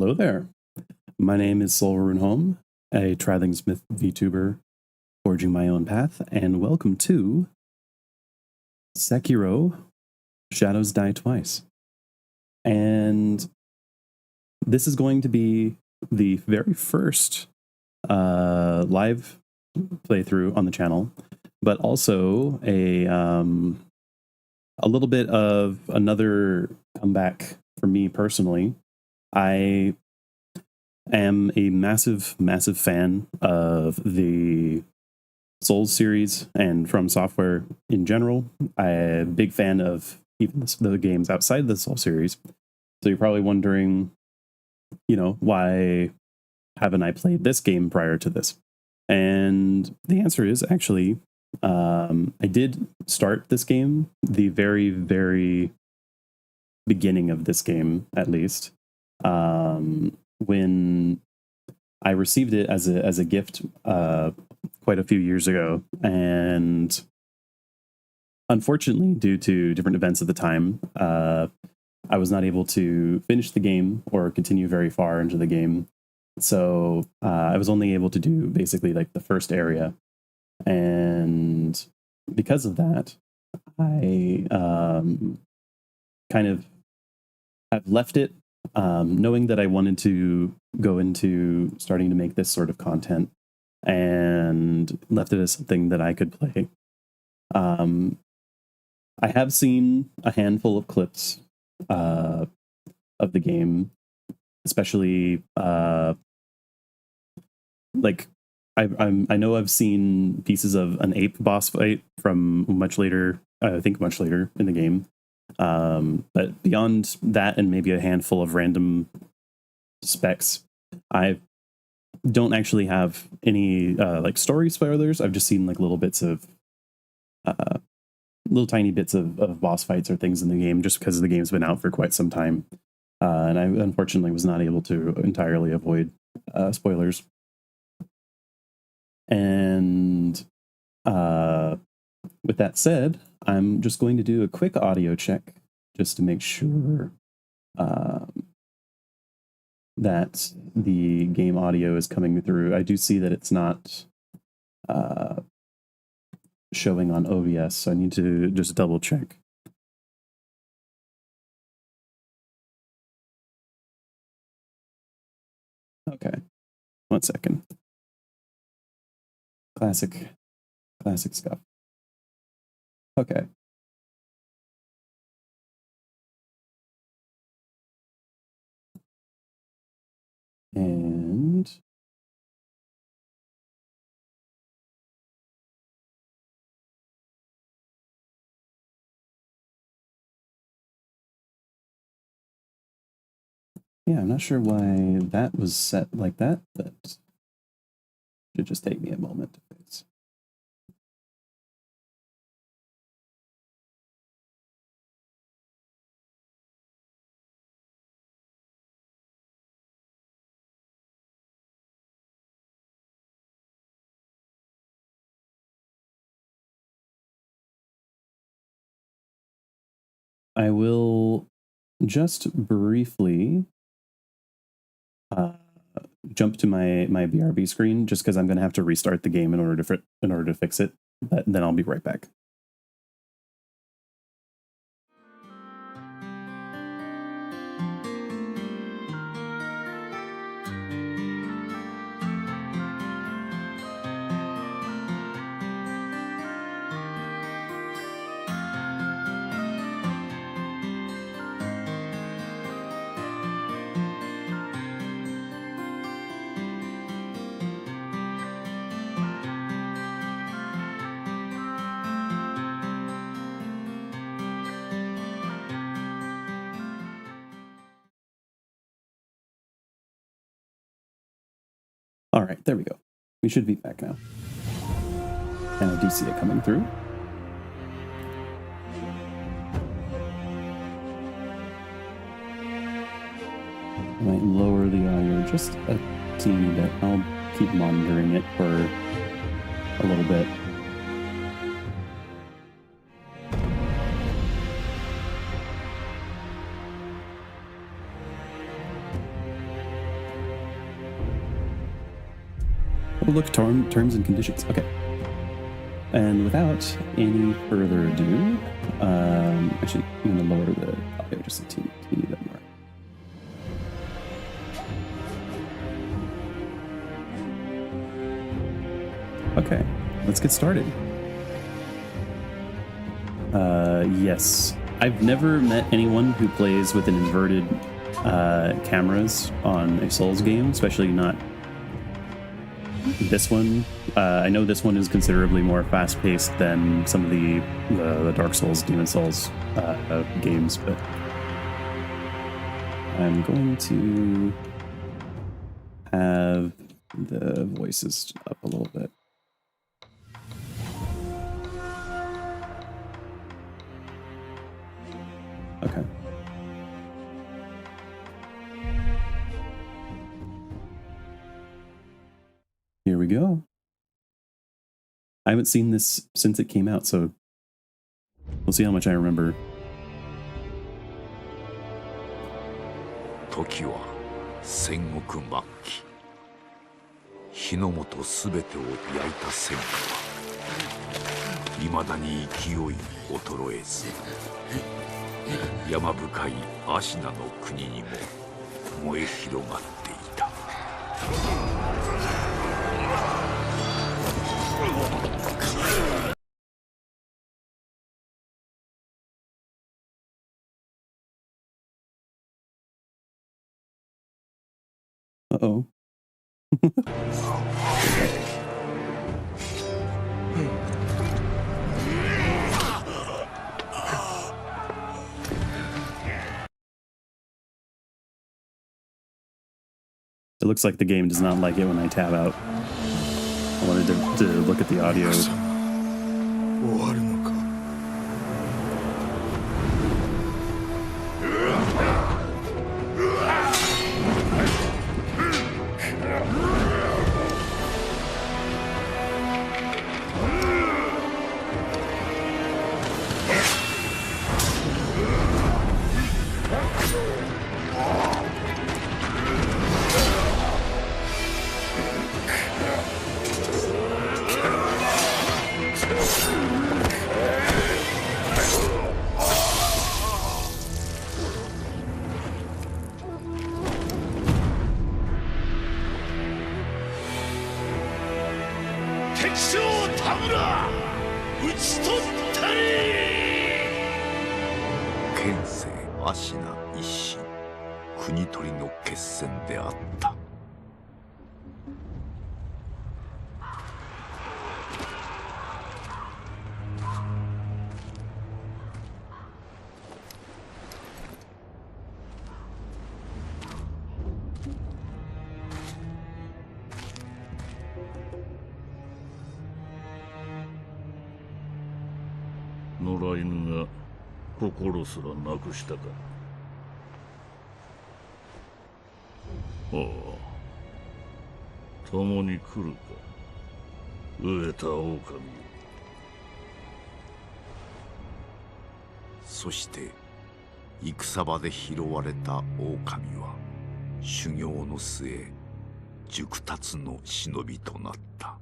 Hello there. My name is Sol Runeholm, a Traveling Smith Vtuber, forging my own path, and welcome to Sekiro Shadows Die Twice. And this is going to be the very first live playthrough on the channel, but also a little bit of another comeback for me personally. I am a massive fan of the Souls series and From Software in general. I'm a big fan of even the games outside the Souls series. So you're probably wondering, why haven't I played this game prior to this? And the answer is actually, I did start this game, the very, very beginning of this game, at least, when I received it as a gift quite a few years ago. And unfortunately, due to different events at the time, I was not able to finish the game or continue very far into the game. So I was only able to do basically like the first area. And because of that, I kind of have left it, knowing that I wanted to go into starting to make this sort of content, and left it as something that I could play. I have seen a handful of clips of the game, especially like I know I've seen pieces of an ape boss fight from much later, I think much later in the game. But beyond that, and maybe a handful of random specs, I don't actually have any like story spoilers. I've just seen like little bits of little tiny bits of boss fights or things in the game, just because the game's been out for quite some time, and I unfortunately was not able to entirely avoid spoilers. And with that said, I'm just going to do a quick audio check just to make sure that the game audio is coming through. I do see that it's not showing on OBS, so I need to just double check. Okay, 1 second. Classic stuff. Okay. And yeah, I'm not sure why that was set like that, but it should just take me a moment to fix. I will just briefly jump to my BRB screen, just because I'm going to have to restart the game in order to fix it. But then I'll be right back. All right, there we go. We should be back now. And I do see it coming through. I might lower the audio just a teeny bit. I'll keep monitoring it for a little bit. look, terms and conditions. Okay. And without any further ado, actually, I'm going to lower the audio just a teeny bit more. Okay, let's get started. Yes, I've never met anyone who plays with an inverted cameras on a Souls game, especially not this one. I know this one is considerably more fast-paced than some of the Dark Souls, Demon Souls games, but I'm going to have the voices up a little bit. Okay. Here we go. I haven't seen this since it came out, so we'll see how much I remember. 時は戦国末期。日の本すべてを焼いた戦火はいまだに勢い衰えず、山深い芦名の国にも燃え広がっていた。Uh-oh. It looks like the game does not like it when I tab out. I wanted to look at the audio.野良犬が心すらなくしたか。ああ、共に来るか、飢えた狼よ。そして戦場で拾われた狼は修行の末熟達の忍びとなった。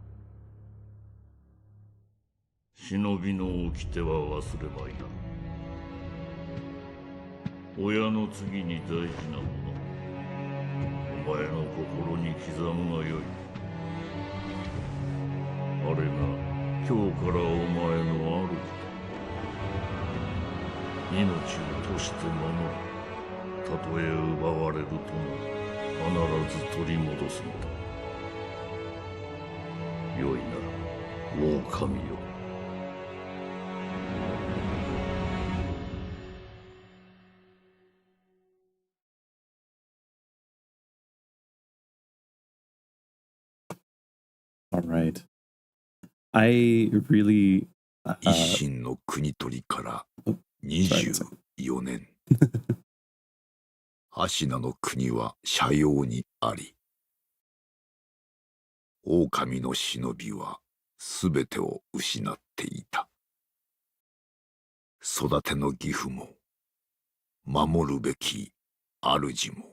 忍びの掟は忘れまいな。親の次に大事なもの、お前の心に刻むがよい。あれが今日からお前の主だ。命を賭して守る。たとえ奪われるとも必ず取り戻すのだ。よいな、狼よ。All right. I really 一心の国取りから24年。芦名の国は斜陽にあり、狼の忍びはすべてを失っていた。育ての義父も守るべき主も。 。 。 。。。。。。。。。。。。。。。。。。。。。。。。。。。。。。。。。。。。。。。。。。。。。。。。。。。。。。。。。。。。。。。。。。。。。。。。。。。。。。。。。。。。。。。。。。。。。。。。。。。。。。。。。。。。。。。。。。。。。。。。。。。。。。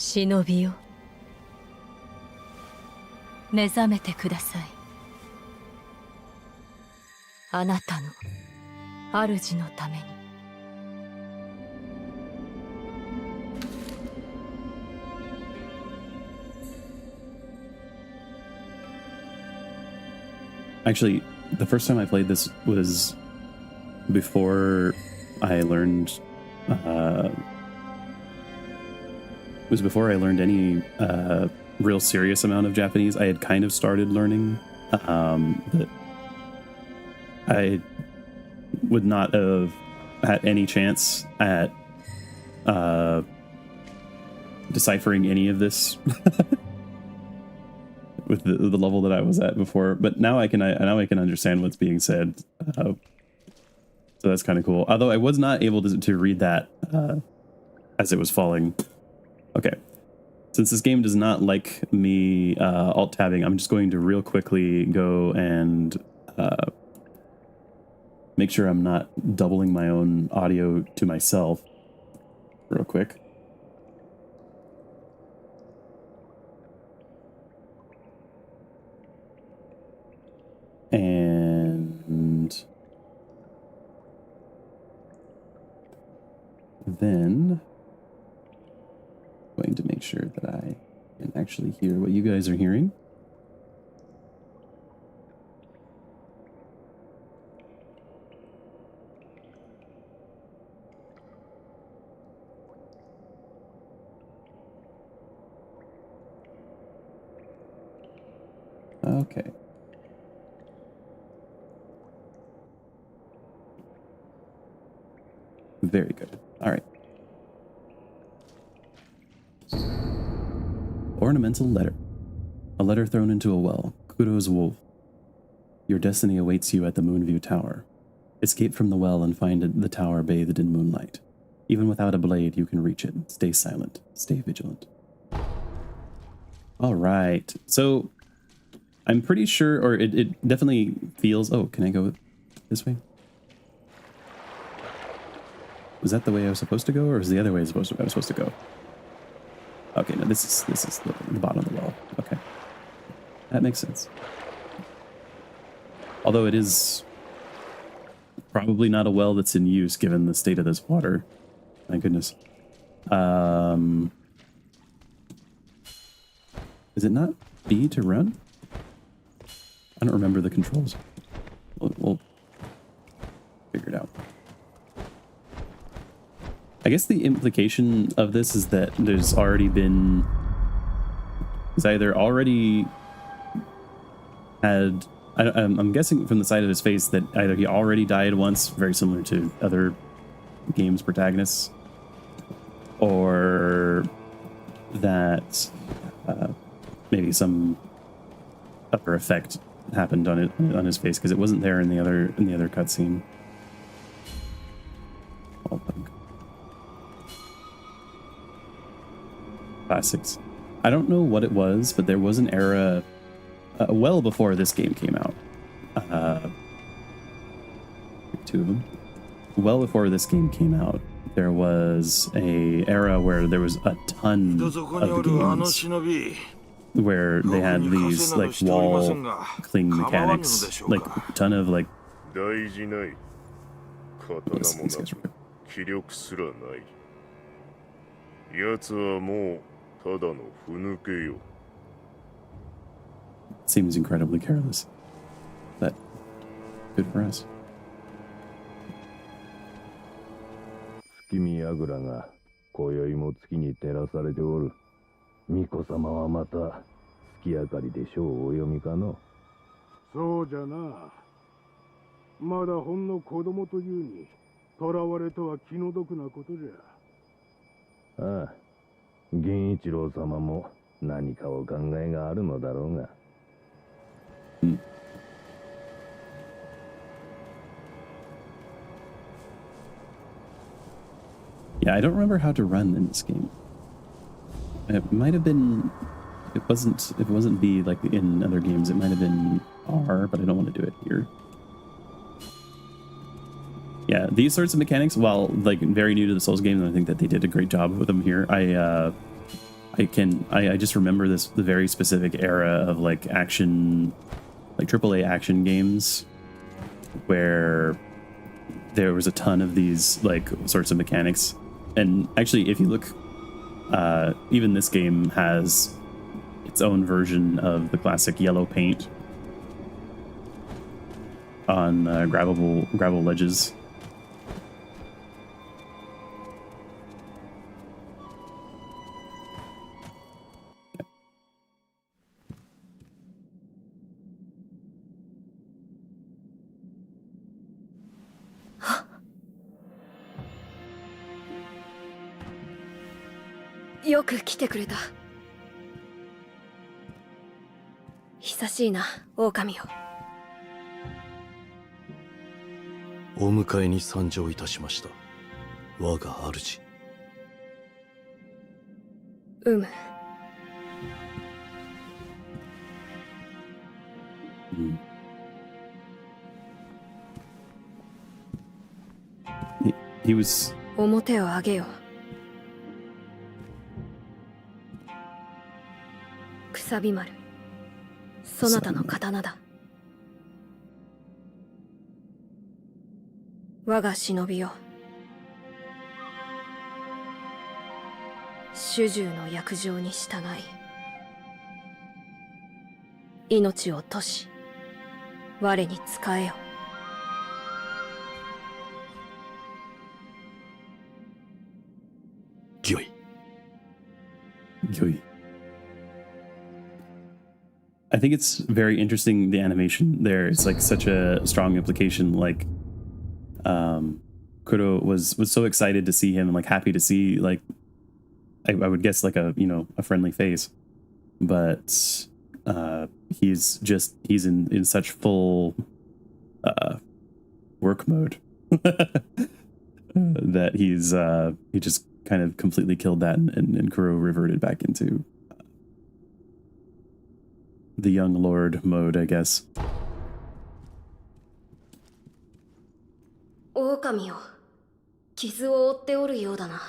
忍びよ、目覚めてください。あなたの主のために。Actually, the first time I played this was before I learned any real serious amount of Japanese. I had kind of started learning, but I would not have had any chance at deciphering any of this with the level that I was at before. But now I can understand what's being said. So that's kind of cool. Although I was not able to read that as it was falling. Okay. Since this game does not like me alt tabbing, I'm just going to real quickly go and make sure I'm not doubling my own audio to myself real quick. And then I'm going to make sure that I can actually hear what you guys are hearing. Okay. Very good. All right. Ornamental letter. A letter thrown into a well. Kuro's wolf. Your destiny awaits you at the Moonview Tower. Escape from the well and find the tower bathed in moonlight. Even without a blade, you can reach it. Stay silent. Stay vigilant. All right. So I'm pretty sure, or it definitely feels... Oh, can I go this way? Was that the way I was supposed to go, or was the other way I was supposed to go? Okay, no, this is the bottom of the well. Okay. That makes sense. Although it is probably not a well that's in use given the state of this water. My goodness. Is it not B to run? I don't remember the controls. We'll figure it out. I guess the implication of this is that there's already been... He's either already had... I'm guessing from the side of his face that either he already died once, very similar to other games' protagonists, or that maybe some other effect happened on his face, because it wasn't there in the other cutscene. Oh, bug. Classics. I don't know what it was, but there was an era well before this game came out. Two of them. Well before this game came out, there was a era where there was a ton of games where they had these like wall cling mechanics, like a ton of like. Seems incredibly careless, but good for us. 月見櫓が今宵も月に照らされておる。巫女様はまた月明かりで書をお読みかの。そうじゃな。まだほんの子供というに、囚われとは気の毒なことじゃ。ああ、源一郎様も何かお考えがあるのだろうが。Yeah, I don't remember how to run in this game. It might have been... If it wasn't B like in other games, it might have been R, but I don't want to do it here. Yeah, these sorts of mechanics, while like very new to the Souls games, I think that they did a great job with them here. I just remember the very specific era of like action, like AAA action games, where there was a ton of these like sorts of mechanics. And actually, if you look, even this game has its own version of the classic yellow paint on gravel ledges.よく来てくれた。久しいな、狼よ。お迎えに参上いたしました。我が主。He was 表を上げよ。くさび丸、そなたの刀だ。我が忍びよ。主従の約定に従い、命を賭し、我に仕えよ。御意。御意。I think it's very interesting, the animation there. It's like such a strong implication. Like, Kuro was so excited to see him and like happy to see, like, I would guess like a friendly face, but he's in such full work mode that he just kind of completely killed that, and Kuro reverted back into the young lord mode, I guess. 狼よ、傷を負っておるようだな。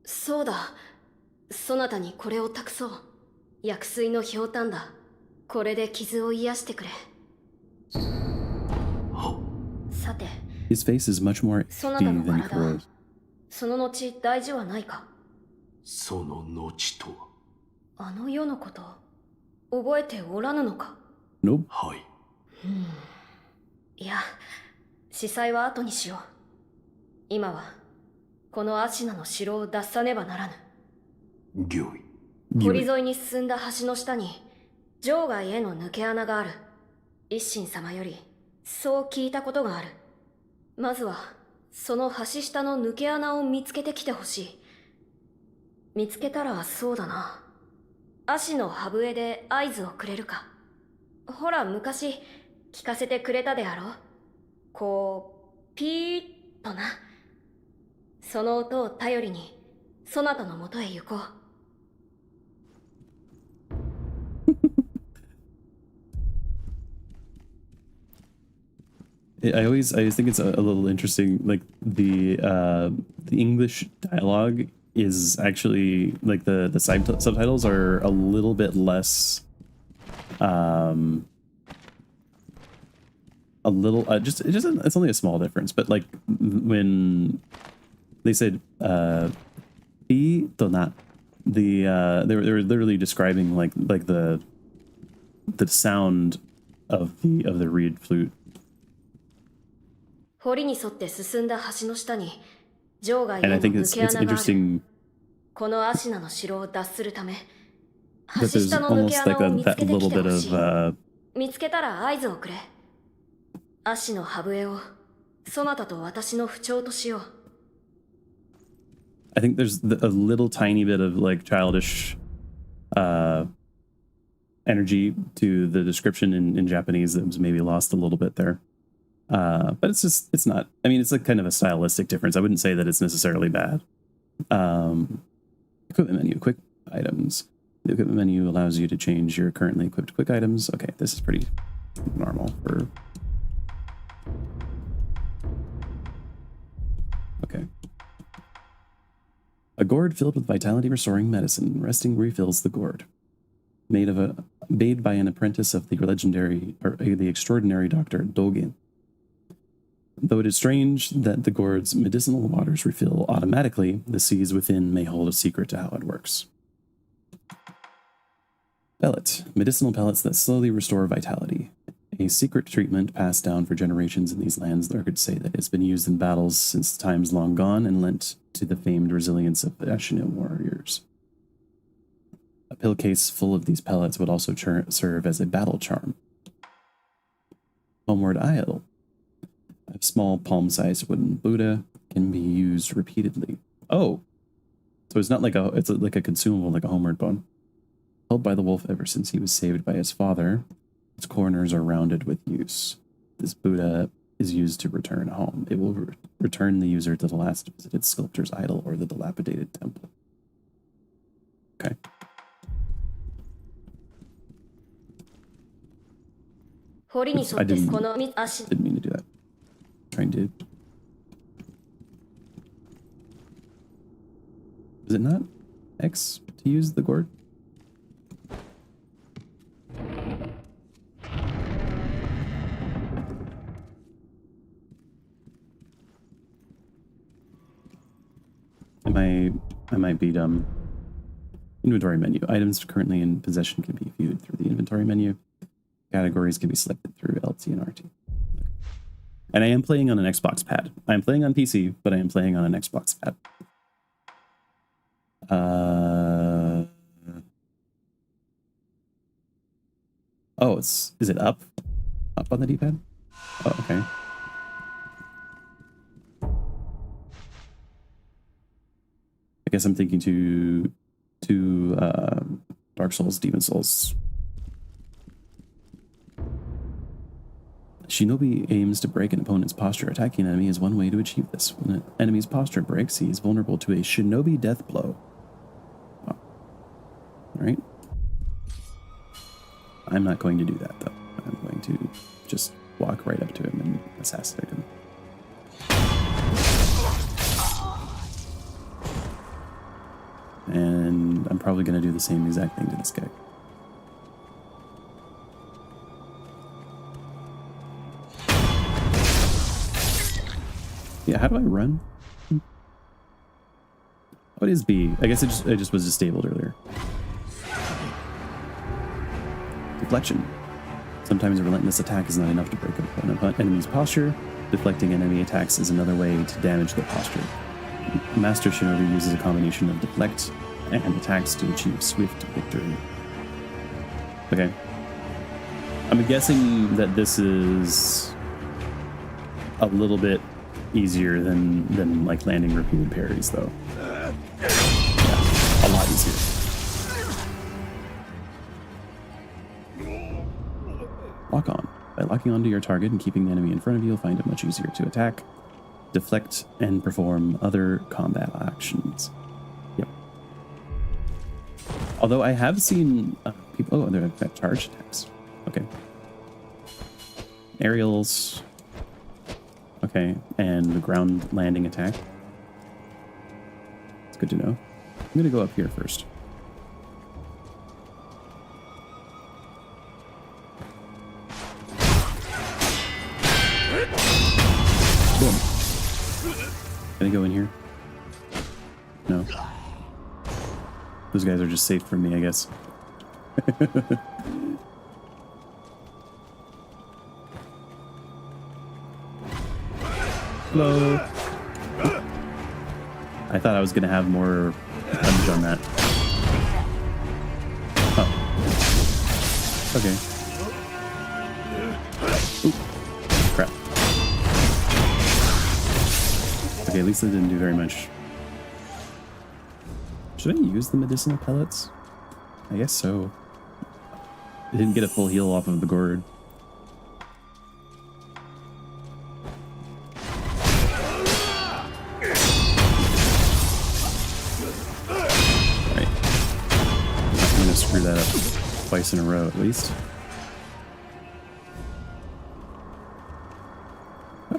そうだ、そなたにこれを託そう。薬水のひょうたんだ。これで傷を癒してくれ。さて、 His face is much more そなたの empty than 体、 Kuro's. その後大事はないか。その後とは。あの世のこと、覚えておらぬのか。 Nope. はい。いや、司祭は後にしよう。今はこのアシナの城を脱さねばならぬ。御意。堀沿いに進んだ橋の下に場外への抜け穴がある。一心様よりそう聞いたことがある。まずはその橋下の抜け穴を見つけてきてほしい。見つけたらそうだな、足の歯笛で合図をくれるか。ほら昔聞かせてくれたであろう。こうピーッとな。その音を頼りにそなたのもとへ行こう。I always think it's a little interesting. Like the English dialogue is actually like the subtitles are a little bit less, a little it's only a small difference. But like when they said "pi to na," they were literally describing like the sound of the reed flute. 堀に沿って進んだ橋の下に場外へ And の I think 抜 it's け穴がある。 interesting このアシナの城を脱するため、 that 橋 there's 下の抜け almost like 穴を見つ that けて little きて bit ほしい。 of 見つけたら合図をくれ。足の歯笛をそなたと私の不調としよう。 I think there's a little tiny bit of like childish energy to the description in Japanese that was maybe lost a little bit there. But it's not, I mean, it's like kind of a stylistic difference. I wouldn't say that it's necessarily bad. Equipment menu, quick items. The equipment menu allows you to change your currently equipped quick items. Okay, this is pretty normal for... Okay. A gourd filled with vitality restoring medicine. Resting refills the gourd. Made by an apprentice of the the extraordinary Dr. Dogen. Though it is strange that the gourd's medicinal waters refill automatically, the seas within may hold a secret to how it works. Pellet. Medicinal pellets that slowly restore vitality. A secret treatment passed down for generations in these lands. The records say that it's been used in battles since times long gone and lent to the famed resilience of the Ashina warriors. A pill case full of these pellets would also serve as a battle charm. Homeward idol. A small palm-sized wooden Buddha can be used repeatedly. Oh, so it's not like it's like a consumable, like a homeward bone. Held by the wolf ever since he was saved by his father. Its corners are rounded with use. This Buddha is used to return home. It will return the user to the last visited sculptor's idol or the dilapidated temple. Okay. Oops, I didn't mean to do that. Trying to... Is it not X to use the gourd? I might be dumb. Inventory menu. Items currently in possession can be viewed through the inventory menu. Categories can be selected through LT and RT. Okay. And I am playing on an Xbox pad. I am playing on PC, but I am playing on an Xbox pad. Oh, is it up? Up on the D-pad? Oh, okay. I guess I'm thinking to Dark Souls, Demon Souls. Shinobi aims to break an opponent's posture. Attacking an enemy is one way to achieve this. When an enemy's posture breaks, he is vulnerable to a Shinobi death blow. Oh. Alright. I'm not going to do that, though. I'm going to just walk right up to him and assassinate him. And I'm probably going to do the same exact thing to this guy. Yeah, how do I run? What is B? I guess it just was disabled earlier. Deflection. Sometimes a relentless attack is not enough to break up an enemy's posture. Deflecting enemy attacks is another way to damage their posture. Master Shinobi uses a combination of deflect and attacks to achieve swift victory. Okay. I'm guessing that this is a little bit easier than like landing repeated parries, though. Yeah, a lot easier. Lock on. By locking onto your target and keeping the enemy in front of you, you'll find it much easier to attack, deflect, and perform other combat actions. Yep. Although I have seen people... Oh, they're got charge attacks. Okay. Aerials... Okay, and the ground landing attack. It's good to know. I'm going to go up here first. Boom. Can I go in here? No. Those guys are just safe from me, I guess. Hello. I thought I was gonna have more damage on that. Oh. Okay. Oop. Crap. Okay, at least it didn't do very much. Should I use the medicinal pellets? I guess so. I didn't get a full heal off of the gourd. Screw that up twice in a row at least.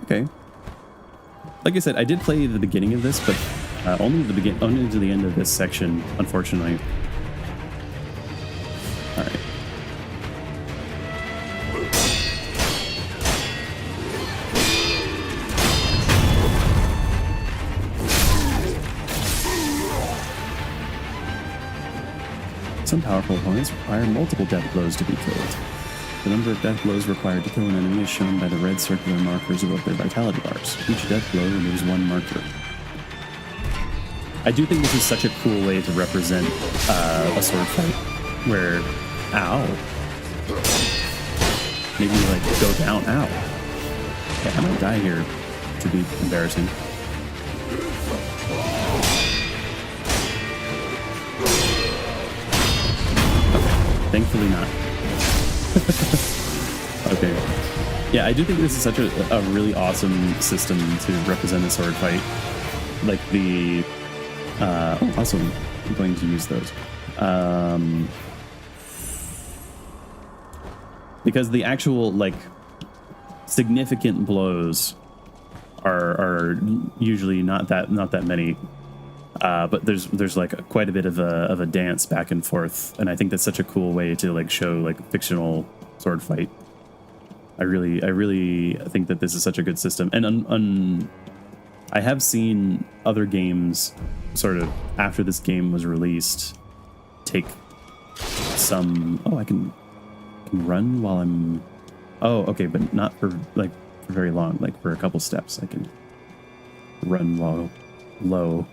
Okay. Like I said, I did play the beginning of this, but Only to the only to the end of this section, unfortunately. All right. Some powerful opponents require multiple death blows to be killed. The number of death blows required to kill an enemy is shown by the red circular markers above their vitality bars. Each death blow removes one marker. I do think this is such a cool way to represent a sword fight where, ow, maybe like go down, ow. Okay, I might die here, which would be embarrassing. Thankfully not. Okay. Yeah, I do think this is such a really awesome system to represent a sword fight. Like the... also, I'm going to use those. Because the actual, like, significant blows are usually not that many. But there's like quite a bit of a dance back and forth, and I think that's such a cool way to like show like fictional sword fight. I really think that this is such a good system, and I have seen other games sort of after this game was released take some. Oh, I can run while I'm. Oh, okay, but not for like for very long. Like for a couple steps, I can run while low.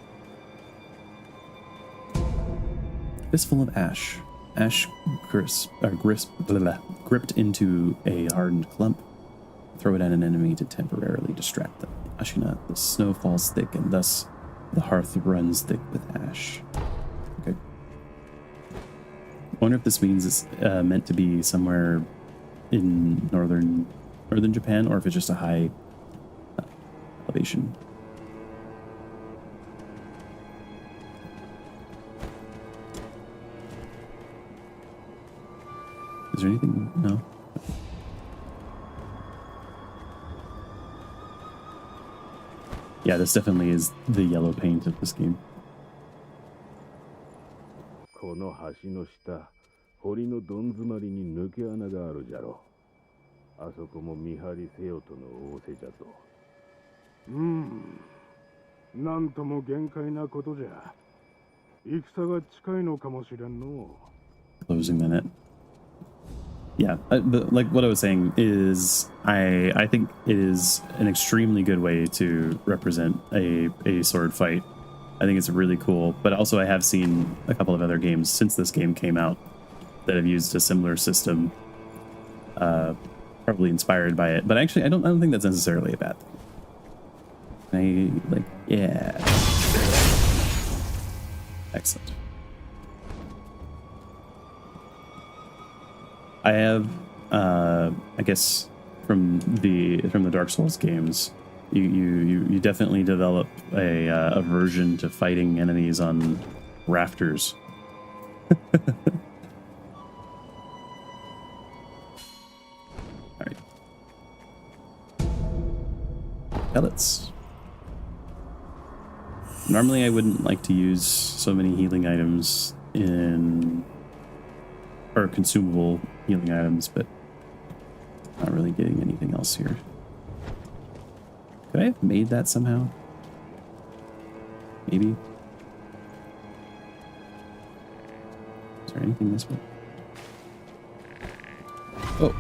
Fistful of ash. Ash gripped into a hardened clump. Throw it at an enemy to temporarily distract them. Ashina, the snow falls thick, and thus the hearth runs thick with ash. Okay. I wonder if this means it's meant to be somewhere in northern Japan, or if it's just a high elevation. Is there anything? No. Yeah, this definitely is the yellow paint of this game. この橋の下、堀のどん詰まりに抜け穴があるじゃろ。あそこも見張りせよとの仰せじゃぞ。なんとも限界なことじゃ。戦が近いのかもしれんの。Closing the net. Yeah, but like what I was saying is, I think it is an extremely good way to represent a sword fight. I think it's really cool. But also, I have seen a couple of other games since this game came out that have used a similar system, probably inspired by it. But actually, I don't think that's necessarily a bad thing. Yeah, excellent. I have, I guess, from the Dark Souls games, you definitely develop a aversion to fighting enemies on rafters. All right, pellets. Normally, I wouldn't like to use so many healing items or consumable healing items, but not really getting anything else here. Could I have made that somehow? Maybe. Is there anything this way? Oh.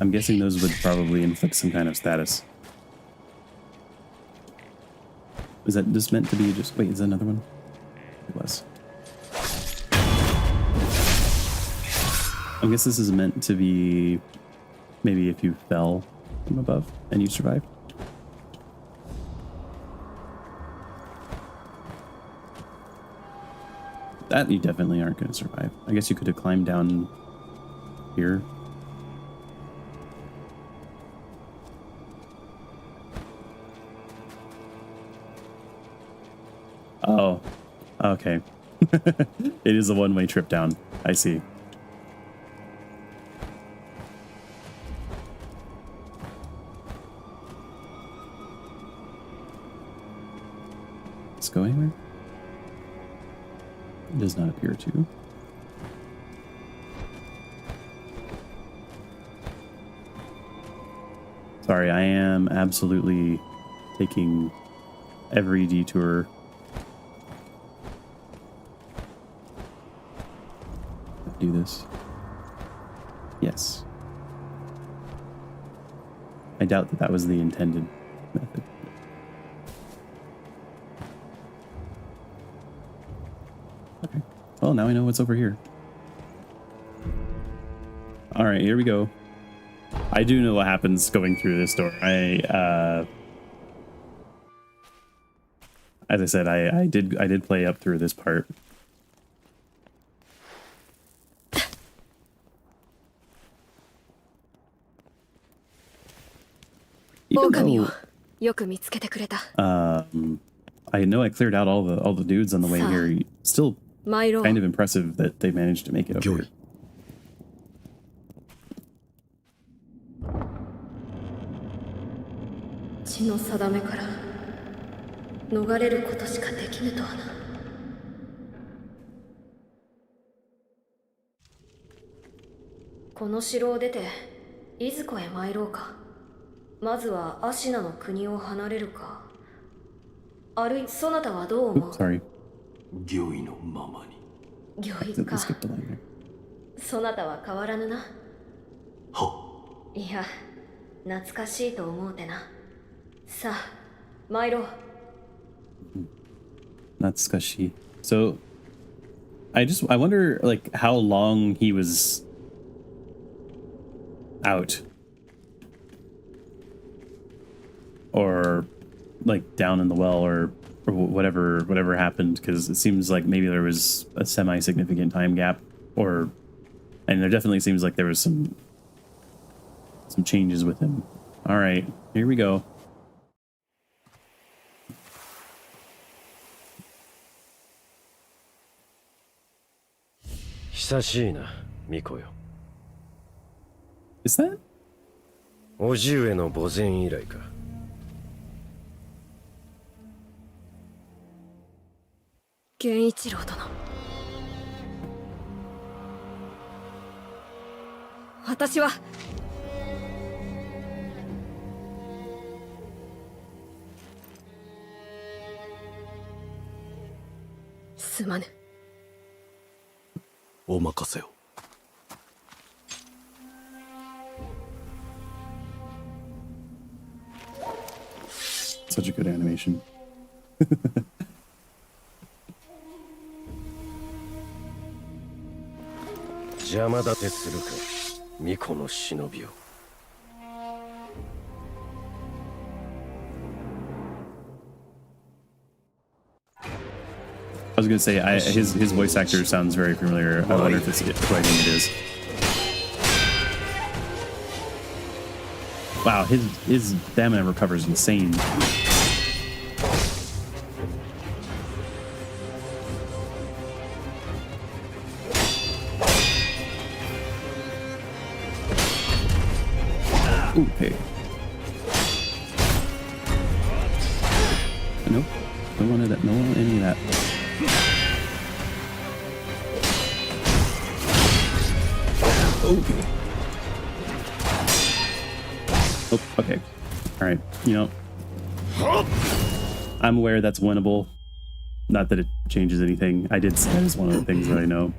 I'm guessing those would probably inflict some kind of status. Is that just meant to be just... Wait, is that another one? It was. I guess this is meant to be maybe if you fell from above and you survived. That you definitely aren't going to survive. I guess you could have climbed down here. Oh, okay. It is a one-way trip down. I see. Does not appear to. Sorry, I am absolutely taking every detour. Do this. Yes. I doubt that that was the intended method. Okay. Well, now I know what's over here. All right, here we go. I do know what happens going through this door. As I said, I did play up through this part. Even though, I know I cleared out all the dudes on the way here. Still kind of impressive that they managed to make it over here. 血の定めから逃れることしかできぬとはな。この城を出ていずこへ参ろうか。まずはアシナの国を離れるか。あるいはそなたはどう思う？ Sorry. 御意のままに。御意か。そなたは変わらぬな。は。いや、懐かしいと思うてな。さあ、参ろう。懐かしい。So, I wonder like how long he was out, or like down in the well, or whatever happened, because it seems like maybe there was a semi-significant time gap, and there definitely seems like there was some changes with him. All right, here we go. Is that? 叔父上の墓前以来か。源一郎殿。私はすまぬ。お任せを。Such a good animation. 邪魔立てするか、巫女の忍びを。I was gonna say, his voice actor sounds very familiar. I wonder if it's who I think it is. Wow, his stamina recover is insane. Okay. Nope. Don't want that. No one any of that. Okay. Oh, okay. All right. You know, I'm aware that's winnable. Not that it changes anything. I did say that is one of the things that I know.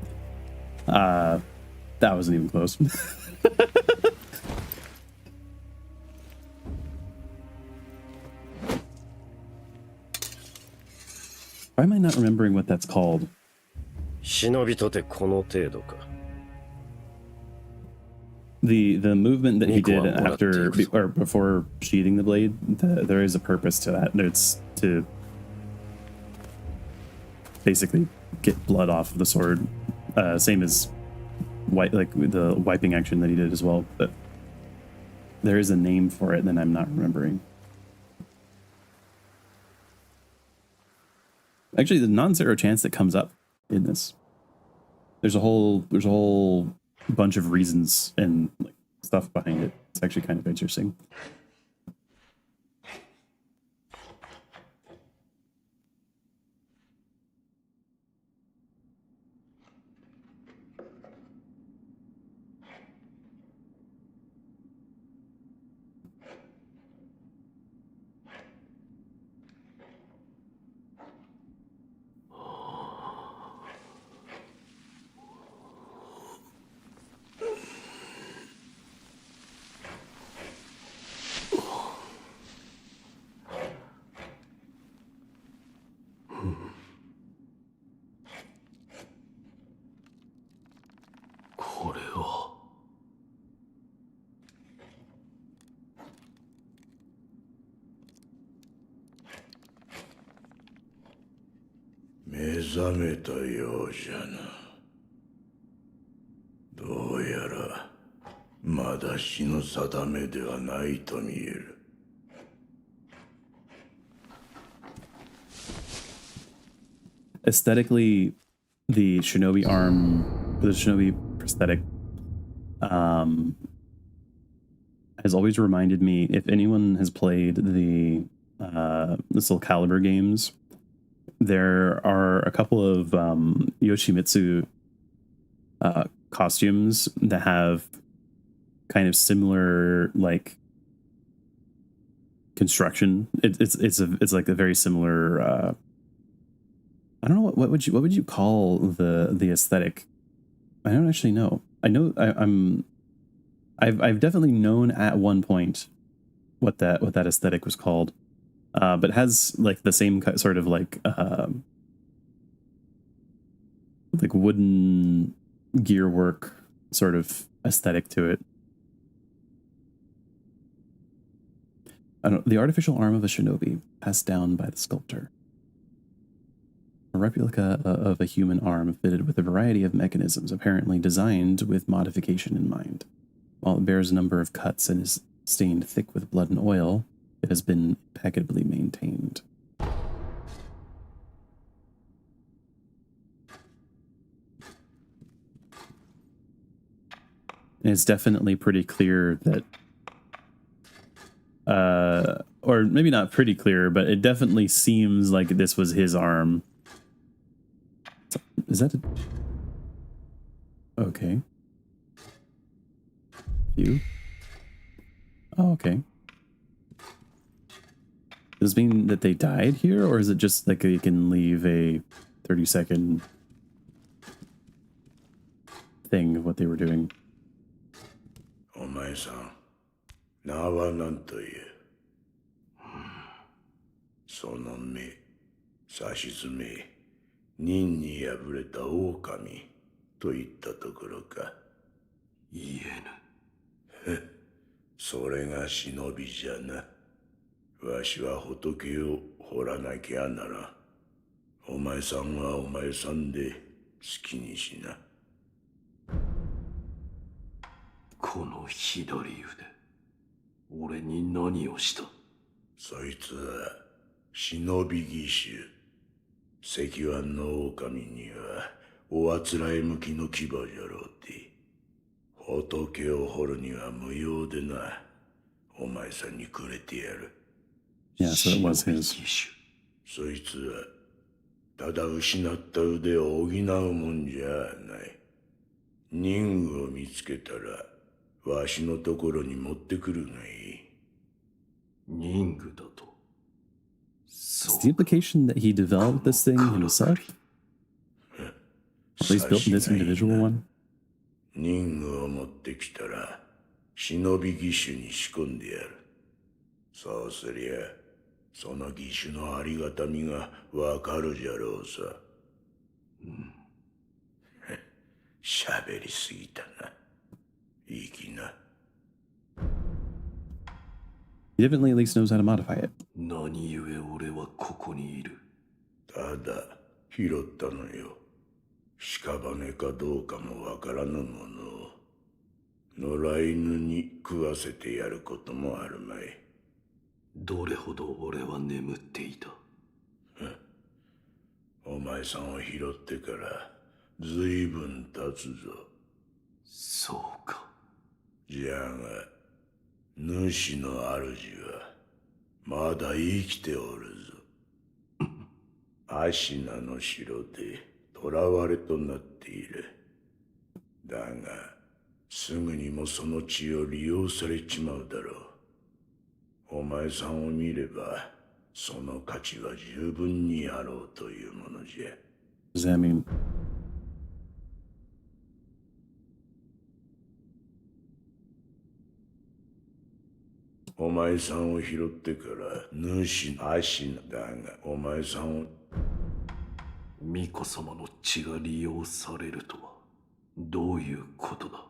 That wasn't even close. Why am I not remembering what that's called? 忍びとてこの程度か。The movement that he did after or before sheathing the blade, there is a purpose to that. It's to basically get blood off of the sword, same as like the wiping action that he did as well. But there is a name for it that I'm not remembering. Actually, the non-zero chance that comes up in this, there's a whole bunch of reasons and like stuff behind it. It's actually kind of interesting. 覚めたようじゃな。どうやらまだ死の定めではないと見える。Aesthetically, the shinobi arm, the shinobi prosthetic, has always reminded me, if anyone has played the Soul Calibur games, there are a couple of Yoshimitsu costumes that have kind of similar like construction. It's like a very similar. I don't know what would you call the aesthetic. I don't actually know. I know I've definitely known at one point what that aesthetic was called, but it has like the same sort of like wooden gear work sort of aesthetic to it. I don't. The artificial arm of a shinobi passed down by the sculptor. A replica of a human arm fitted with a variety of mechanisms, apparently designed with modification in mind. While it bears a number of cuts and is stained thick with blood and oil, it has been impeccably maintained. And it's definitely pretty clear that, or maybe not pretty clear, but it definitely seems like this was his arm. Is that okay? You? Oh, okay. Does this mean that they died here, or is it just like you can leave a 30-second thing of what they were doing? お前さん、名は何という？その目、さしずめ、忍に敗れた狼といったところか。言えぬ。それが忍びじゃな。わしは仏を掘らなきゃならん。お前さんはお前さんで好きにしな。この左腕、俺に何をした？そいつは忍び義手。石腕の狼にはおあつらえ向きの牙じゃろうて。仏を掘るには無用でな。お前さんにくれてやる。Yeah, so it was his. そいつはただ失った腕を補うもんじゃない。任具を見つけたらわしのところに持ってくるがいい。任具だと。Is the implication that he developed this thing himself? At least built this individual one? 任具を持ってきたら忍び義手に仕込んでやる。そうすりゃその義手のありがたみがわかるじゃろうさ。喋りすぎたな。いい気な。He definitely at least knows how to modify it. 何故俺はここにいる？ただ拾ったのよ。屍かどうかもわからぬものを。野良犬に食わせてやることもあるまい。どれほど俺は眠っていた？お前さんを拾ってからずいぶん経つぞ。そうか。じゃが主の主はまだ生きておるぞ。アシナの城で囚われとなっている。だがすぐにもその血を利用されちまうだろう。お前さんを見ればその価値は十分にあろうというものじゃ。Does that mean? お前さんを拾ってから主アシナだがお前さんを巫女様の血が利用されるとはどういうことだ？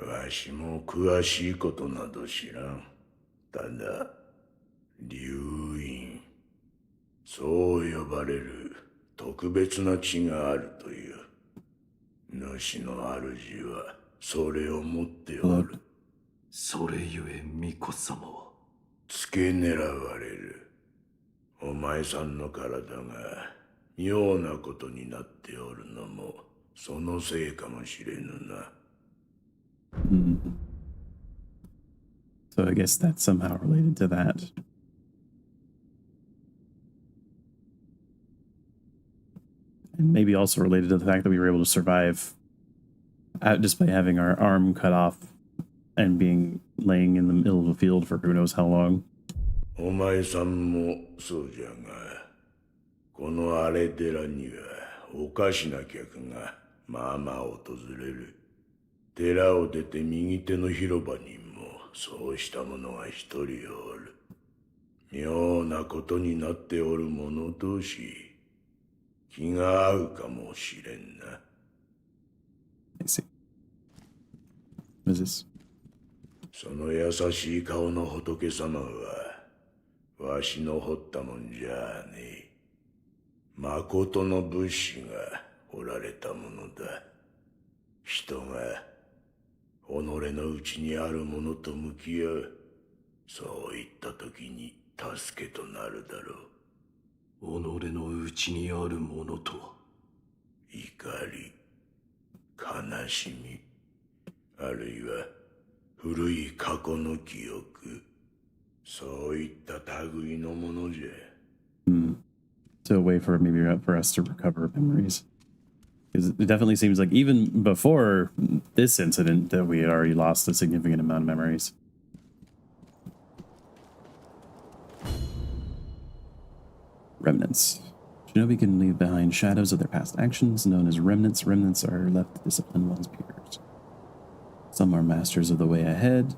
わしも詳しいことなど知らん。ただ、流院、そう呼ばれる特別な血があるという。主の主はそれを持っておる。それゆえ巫女様は付け狙われる。お前さんの体が妙なことになっておるのもそのせいかもしれぬな。So I guess that's somehow related to that. And maybe also related to the fact that we were able to survive just by having our arm cut off and being laying in the middle of a field for who knows how long. お前さんもそうじゃが、この荒れ寺にはおかしな客がまあまあ訪れる。寺を出て右手の広場にもそうした者が一人おる。妙なことになっておる者同士、気が合うかもしれんな。I see. What is this? その優しい顔の仏様は、わしの彫ったもんじゃねえ。誠の仏師が彫られたものだ。人が己の内にあるものと向き合う。そういった時に助けとなるだろう。己の内にあるものとは怒り、悲しみ、あるいは古い過去の記憶、そういった類のものじゃ。So a way for maybe for us to recover memories. Because it definitely seems like even before this incident that we had already lost a significant amount of memories. Remnants. Shinobi can leave behind shadows of their past actions, known as remnants. Remnants are left to discipline one's peers. Some are masters of the way ahead.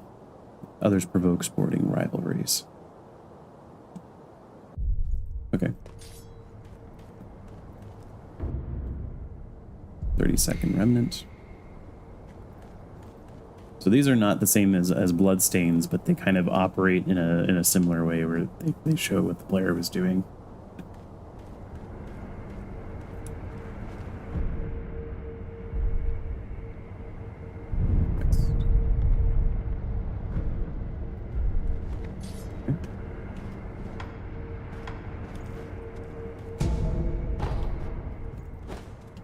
Others provoke sporting rivalries. Okay. 30-second remnant. So these are not the same as bloodstains, but they kind of operate in a similar way where they show what the player was doing.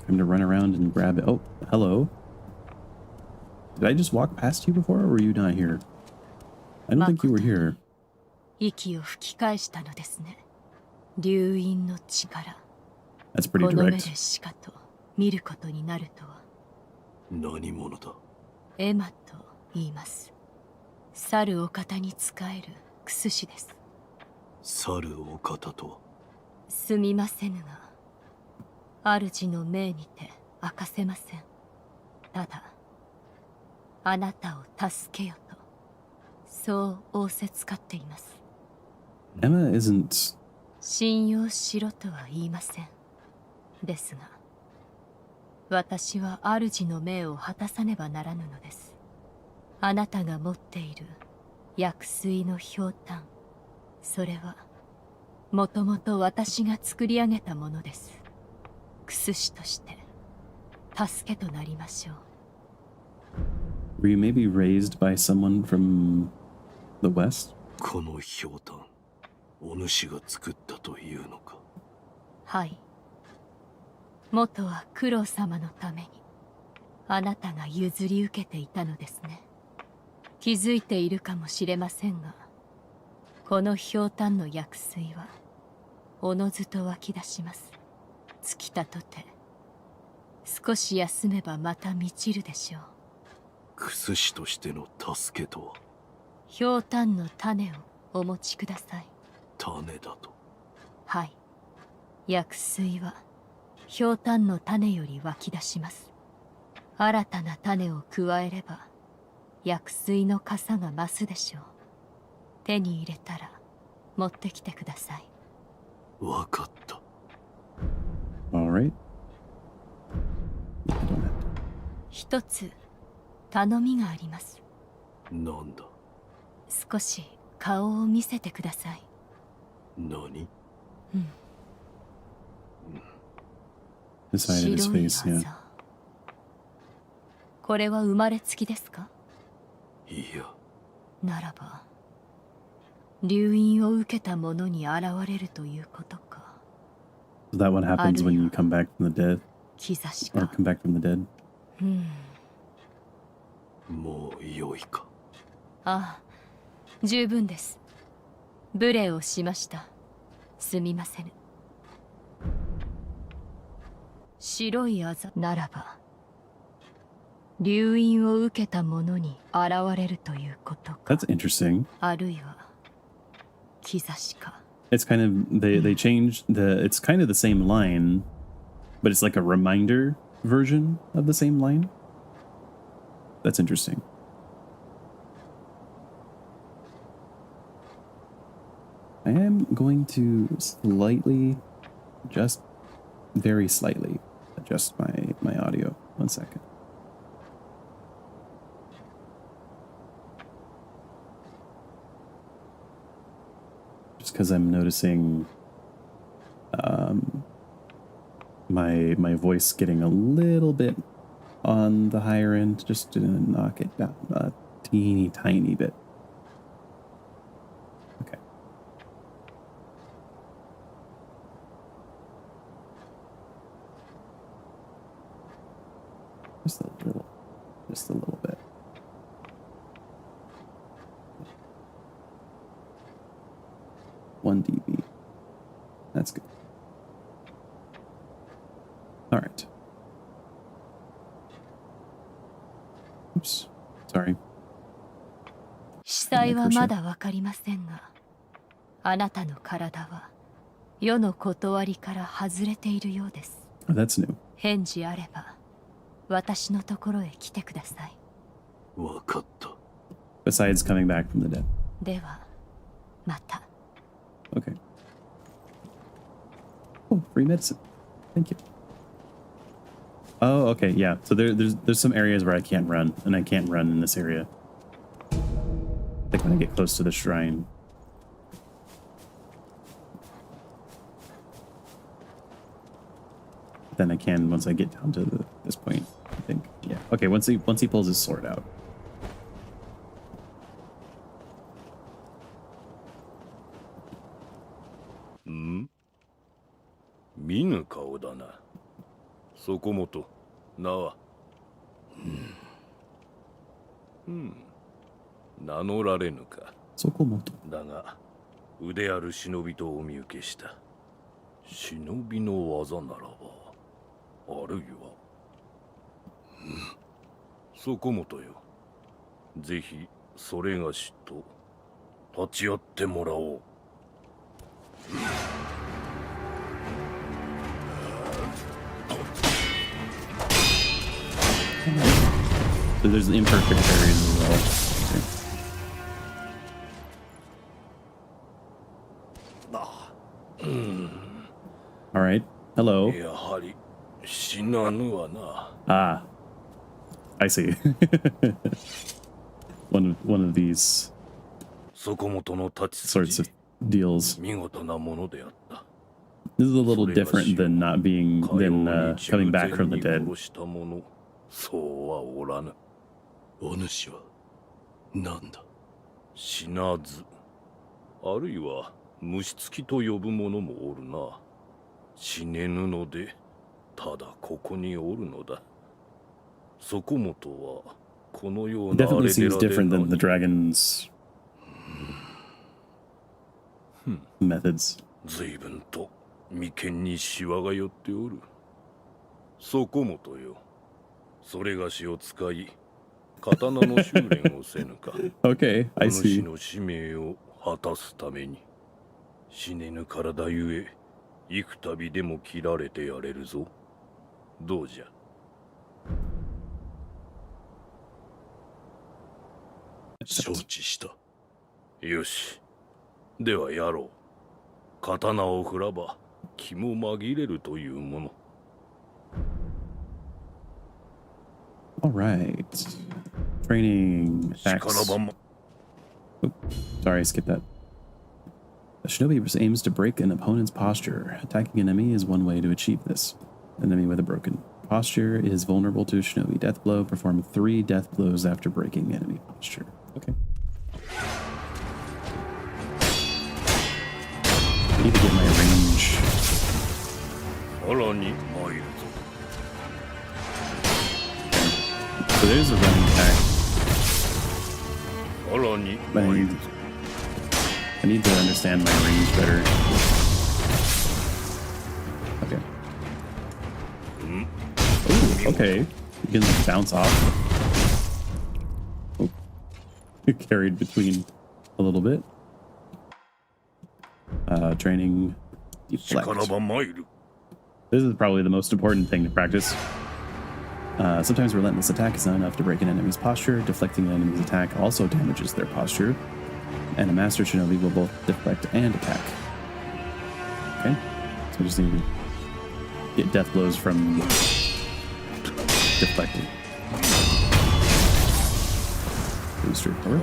Time to run around and grab it. Oh, hello. Did I just walk past you before, or were you not here? I don't think you were here. 息を吹き返したのですね。流因の力。 That's pretty この目で direct. しかと見ることになるとは。何者だ。エマと言います。猿お方に仕えるクス氏です。猿お方とは。すみませぬが、主の命にて明かせません。ただ、あなたを助けよと、そう仰せつかっています。Emma isn't. 信用しろとは言いません。ですが、私は主の命を果たさねばならぬのです。あなたが持っている薬水のひょうたん、それはもともと私が作り上げたものです。クス師として助けとなりましょう。Were you maybe raised by someone from the West? このひょうたん、お主が作ったというのか。はい。元は九郎様のためにあなたが譲り受けていたのですね。気づいているかもしれませんが、このひょうたんの薬水はおのずと湧き出します。尽きたとて少し休めばまた満ちるでしょう。クス師としての助けとは。ひょうたんの種をお持ちください。種だと。はい。薬水はひょうたんの種より湧き出します。新たな種を加えれば薬水の傘が増すでしょう。手に入れたら持ってきてください。わかった。All right. 一つ頼みがあります。なんだ。少し顔を見せてください。何？ the side of his 白い face, yeah. 痣。これは生まれつきですか？いや、ならば留飲を受けた者に現れるということか。 Is that what happens when you come back from the dead? 兆し Or か。 come back from the dead? もう良いか。ああ、十分です。無礼をしました。すみません。白いあざならば留飲を受けた者に現れるということか。 That's interesting. あるいは兆しか。 It's kind of they changed it's kind of the same line, but it's like a reminder version of the same line. That's interesting. I am going to slightly, just very slightly, adjust my audio. 1 second. Just because I'm noticing my voice getting a little bit on the higher end, just to knock it down a teeny tiny bit. Okay. Just a little bit. One dB. That's good. All right. Oops. Sorry. 死体はまだわかりませんが、あなたの体は世の断りから外れているようです。 Oh, that's new. 返事あれば私のところへ来てください。わかった。Besides coming back from the dead. ではまた。 Okay. Oh, free medicine. Thank you. Oh, okay, yeah. So there's some areas where I can't run, and I can't run in this area. Like when I get close to the shrine. Then I can once I get down to this point, I think. Yeah. Okay, once he pulls his sword out. 見ぬ顔だな。そこもと名は。名乗られぬか。そこもと。だが腕ある忍びとお見受けした。忍びの技ならば、あるいは。そこもとよ。ぜひそれがしと立ち会ってもらおう。So there's the imperfect areas as well. All right. Hello. やはり死なぬわな。Ah, I see. one of these そこもとの立ち sorts of 筋、 deals. 見事なものであった。 This is a little different than not being coming back from the dead. 殺した者、そうはおらぬ。お主は何だ。死なず、あるいは虫つきと呼ぶ者もおるな。死ねぬので、ただここにおるのだ。そこもとはこのよう It なあ definitely れで seems らで different than the 何 dragon's methods. 随分と眉間にシワが寄っておる。そこもとよ。それがしを使い、刀の修練をせぬか。 Okay, お I 主 see. の使命を果たすために。死ねぬ体ゆえ、幾度でも切られてやれるぞ。どうじゃ。承知した。よし。ではやろう。刀を振らば気も紛れるというもの。All right. Training しから attacks. ばも。 Oop, sorry, I skipped that. The shinobi aims to break an opponent's posture. Attacking an enemy is one way to achieve this. Enemy with a broken posture is vulnerable to Shinobi Death Blow. Perform 3 death blows after breaking enemy posture. Okay. I need to get my range. So there's a running attack. But I need to understand my range better. Okay. Ooh, okay. You can like bounce off. Oh. Carried between a little bit. Training deflect. This is probably the most important thing to practice. Sometimes relentless attack is not enough to break an enemy's posture. Deflecting an enemy's attack also damages their posture. And a master shinobi will both deflect and attack. Okay, so we just need to get death blows from deflecting. Pretty straightforward.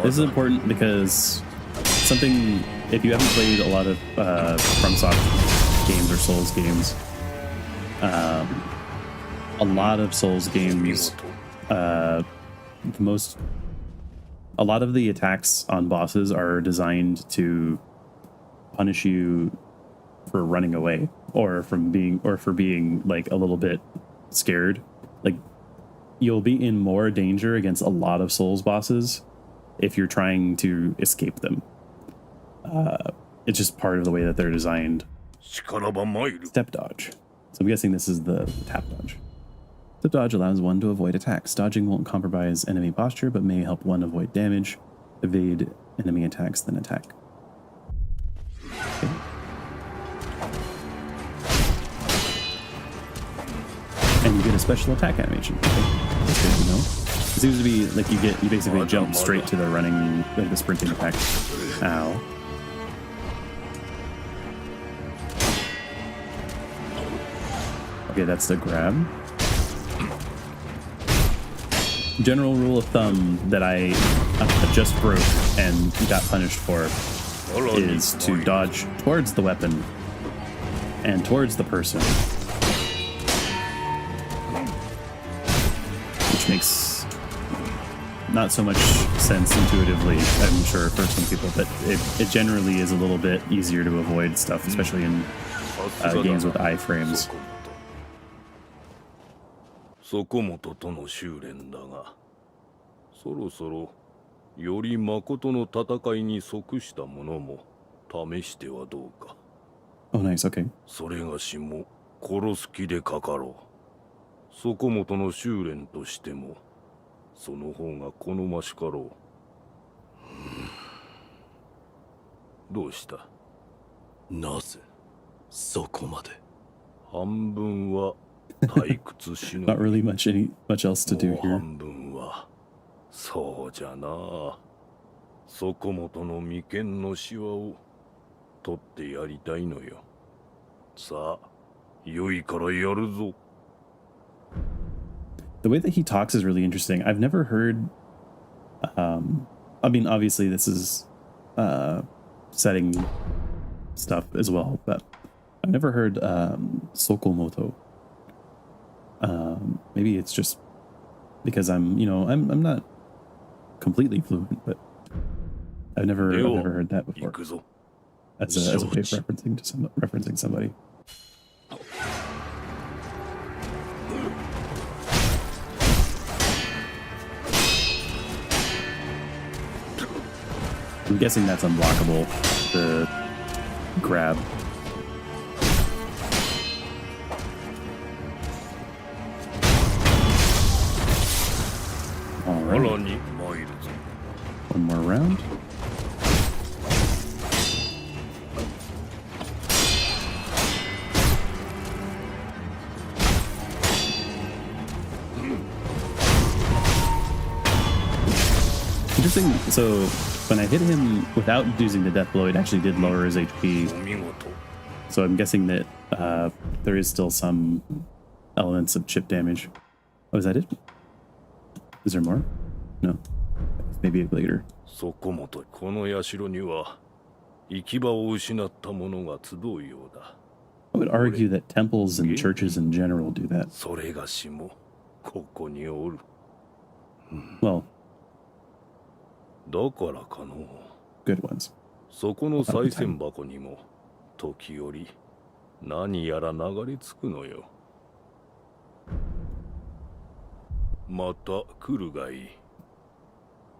This is important because something, if you haven't played a lot of Fromsoft games or Souls games, a lot of Souls games, a lot of the attacks on bosses are designed to punish you for running away or for being like a little bit scared. Like, you'll be in more danger against a lot of Souls bosses if you're trying to escape them. It's just part of the way that they're designed. Step dodge. So I'm guessing this is the tap dodge. Step dodge allows one to avoid attacks. Dodging won't compromise enemy posture, but may help one avoid damage, evade enemy attacks, then attack. Okay. And you get a special attack animation. Okay. That's good to know. It seems to be like you basically jump straight to the running, like the sprinting attack. Ow. Okay, that's the grab. General rule of thumb that I just broke and got punished for is to dodge towards the weapon and towards the person. Which makes not so much sense intuitively, I'm sure, for some people, but it generally is a little bit easier to avoid stuff, especially in games with iframes. そこもととの修練だが、そろそろより誠の戦いに即したものも試してはどうか。Oh, nice, okay. それがしも殺す気でかかろう。そこもとの修練としても、その方が好ましかろう。どうした？なぜそこまで？半分は Not really much else to do here. 半分はそうじゃな。そこもとの眉間のシワを取ってやりたいのよ。さあ、良いからやるぞ。The way that he talks is really interesting. I've never heard. I mean, obviously, this is setting stuff as well, but I've never heard Sokomoto. Maybe it's just because I'm not completely fluent, but I've never heard that before as a way of referencing somebody. I'm guessing that's unblockable, the grab. Alright. One more round. Interesting. So when I hit him without using the death blow, it actually did lower his HP. So I'm guessing that there is still some elements of chip damage. Oh, is that it? Is there more? No. Maybe later. そこもと、この社には行き場を失った者が集うようだ。I would argue that temples and churches in general do that. それがしもここにおる。Well, だからかの。good ones. そこの賽銭箱にも時折何やら流れ着くのよ。また来るがいい。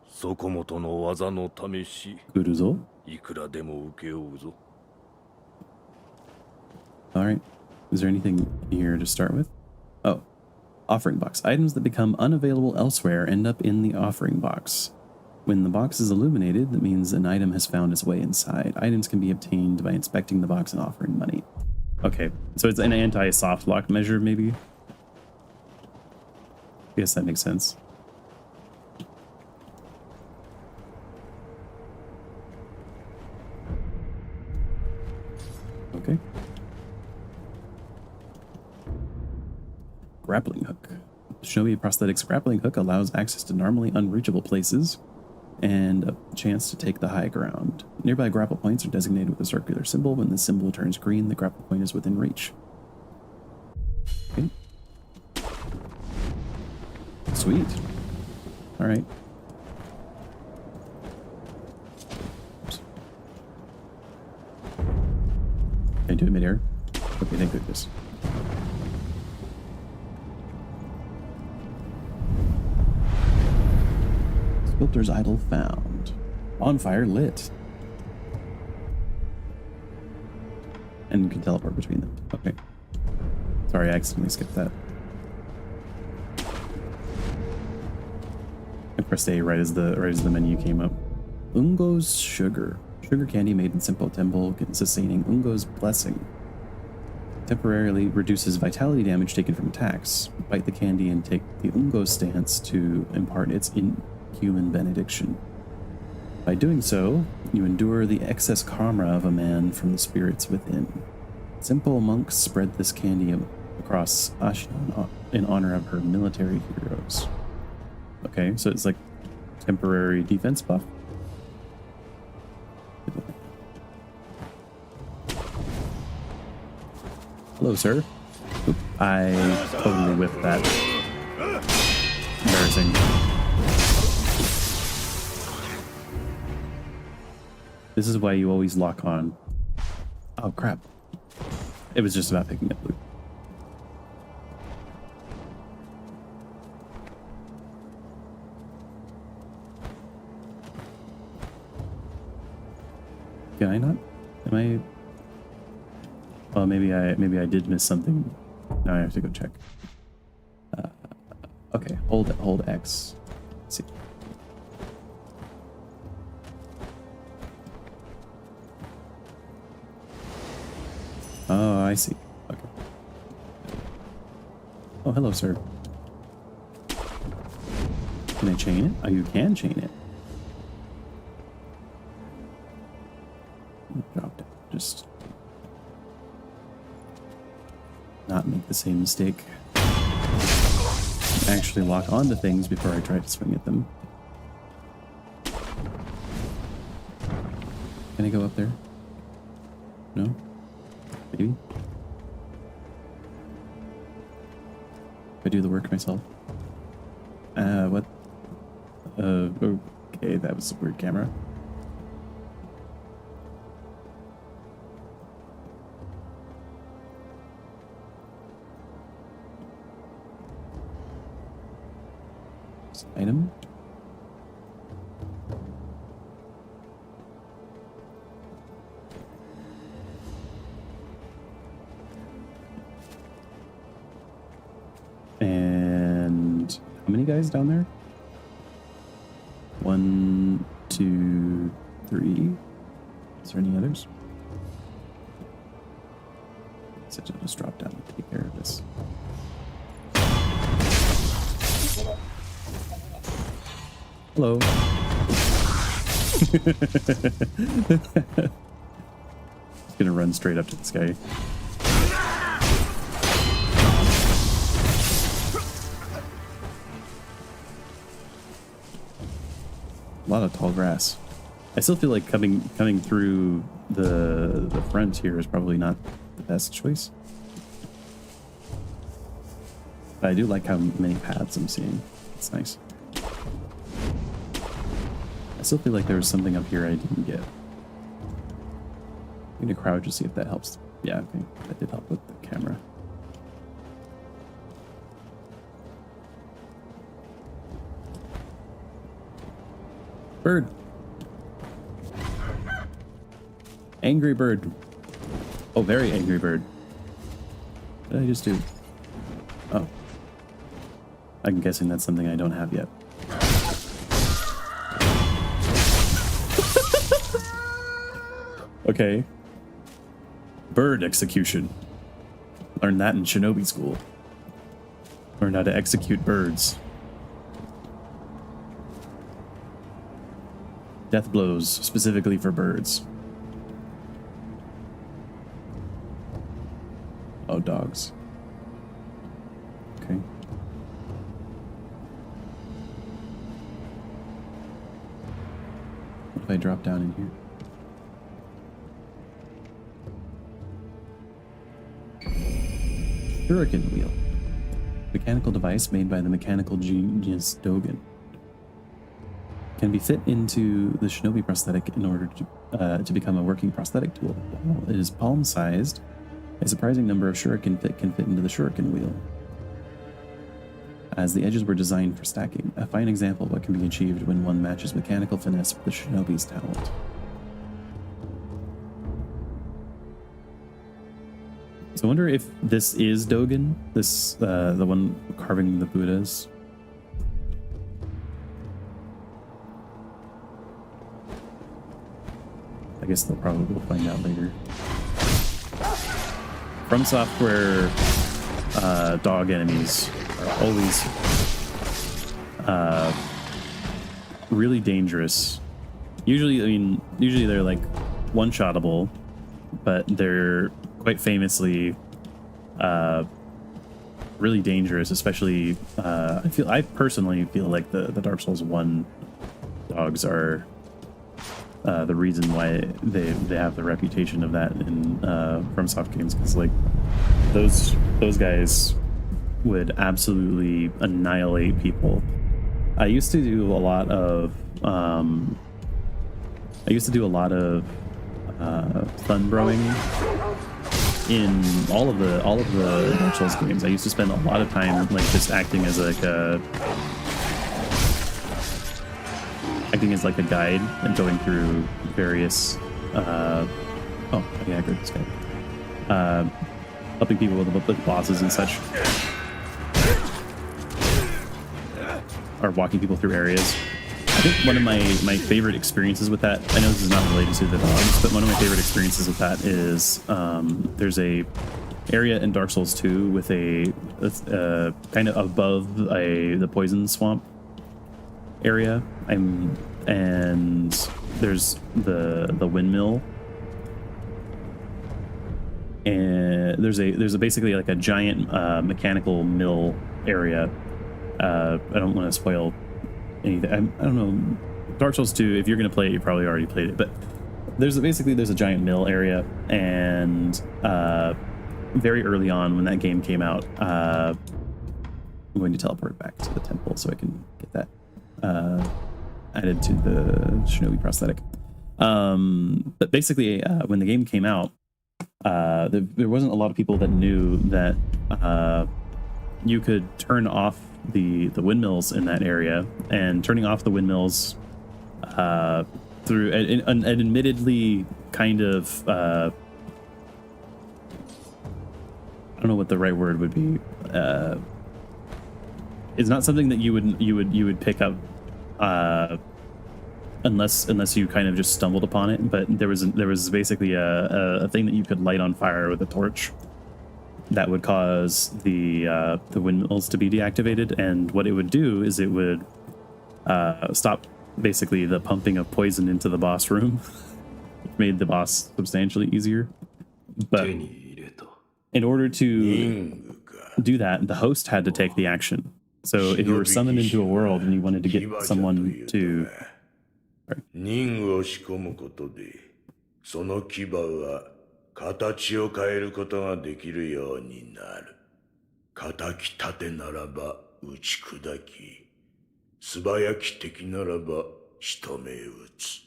そこもとの技の試し、来るぞ。いくらでも受け負うぞ。Alright. Is there anything here to start with? Oh. Offering box. Items that become unavailable elsewhere end up in the offering box. When the box is illuminated, that means an item has found its way inside. Items can be obtained by inspecting the box and offering money. Okay, so it's an anti-soft lock measure, maybe? I guess that makes sense. Okay. Grappling hook. Shinobi prosthetics grappling hook allows access to normally unreachable places and a chance to take the high ground. Nearby grapple points are designated with a circular symbol. When the symbol turns green, the grapple point is within reach. Okay. Sweet. All right. Oops. Can I do it midair? Okay, thank goodness. Sculptor's idol found. Bonfire lit. And you can teleport between them. Okay. Sorry, I accidentally skipped that. I pressed A right as the menu came up. Ungo's sugar. Sugar candy made in Simple Temple, sustaining Ungo's blessing. Temporarily reduces vitality damage taken from attacks. Bite the candy and take the Ungo stance to impart its inhuman benediction. By doing so, you endure the excess karma of a man from the spirits within. Simple monks spread this candy across Ashina in honor of her military heroes. Okay, so it's like temporary defense buff. Hello, sir. Oop, I totally whiffed that. Embarrassing. This is why you always lock on. Oh, crap. It was just about picking up loot. Can I not? Am I? Well, maybe I did miss something. Now I have to go check. Okay, hold X. Let's see. Oh, I see. Okay. Oh, hello, sir. Can I chain it? Oh, you can chain it. Drop down. Just not make the same mistake. Actually lock onto things before I try to swing at them. Can I go up there? No? Maybe? If I do the work myself. What? Okay, that was a weird camera. Item. And how many guys down there? 1, 2, 3. Is there any others? So I'll just drop down and take care of this. Hello. Just gonna run straight up to this guy. A lot of tall grass. I still feel like coming through the front here is probably not the best choice. But I do like how many paths I'm seeing. It's nice. I still feel like there was something up here I didn't get. I'm gonna crouch to see if that helps. Yeah, okay. That did help with the camera. Bird. Angry bird. Oh, very angry bird. What did I just do? Oh. I'm guessing that's something I don't have yet. Okay. Bird execution. Learned that in Shinobi school. Learned how to execute birds. Death blows specifically for birds. Oh, dogs. Okay. What if I drop down in here? Shuriken wheel. Mechanical device made by the mechanical genius Dogen. Can be fit into the Shinobi prosthetic in order to become a working prosthetic tool. While it is palm-sized, a surprising number of shuriken can fit into the shuriken wheel, as the edges were designed for stacking. A fine example of what can be achieved when one matches mechanical finesse with the Shinobi's talent. So I wonder if this is Dogen, this the one carving the Buddhas. I guess we'll find out later. Fromsoft, where dog enemies are always really dangerous. Usually they're like one-shottable, but they're quite famously really dangerous, especially I personally feel like the Dark Souls 1 dogs are the reason why they have the reputation of that in FromSoft games, because like those guys would absolutely annihilate people. I used to do a lot of Thunbrowing in all of the Dark Souls games. I used to spend a lot of time like just acting as like a guide and going through various oh yeah, I agree with this guy. Helping people with bosses and such, or walking people through areas. I think one of my favorite experiences with that, I know this is not related to the dogs, but one of my favorite experiences with that is there's a area in Dark Souls 2 with a kind of above the poison swamp area. And there's the windmill, and there's a basically like a giant mechanical mill area. I don't want to spoil anything. I don't know. Dark Souls 2, if you're going to play it, you probably already played it, but there's a giant mill area, and very early on when that game came out, I'm going to teleport back to the temple so I can get that added to the Shinobi prosthetic. But basically, when the game came out, there wasn't a lot of people that knew that you could turn off the windmills in that area, and turning off the windmills through an admittedly kind of I don't know what the right word would be. It's not something that you would pick up unless you kind of just stumbled upon it. But there was basically a thing that you could light on fire with a torch that would cause the windmills to be deactivated, and what it would do is it would stop basically the pumping of poison into the boss room, which made the boss substantially easier. But in order to do that, the host had to take the action. So if you were summoned into a world and you wanted to get someone to 任務を仕込むことで、その牙は形を変えることができるようになる。敵立てならば打ち砕き、素早き敵ならば仕留め撃つ。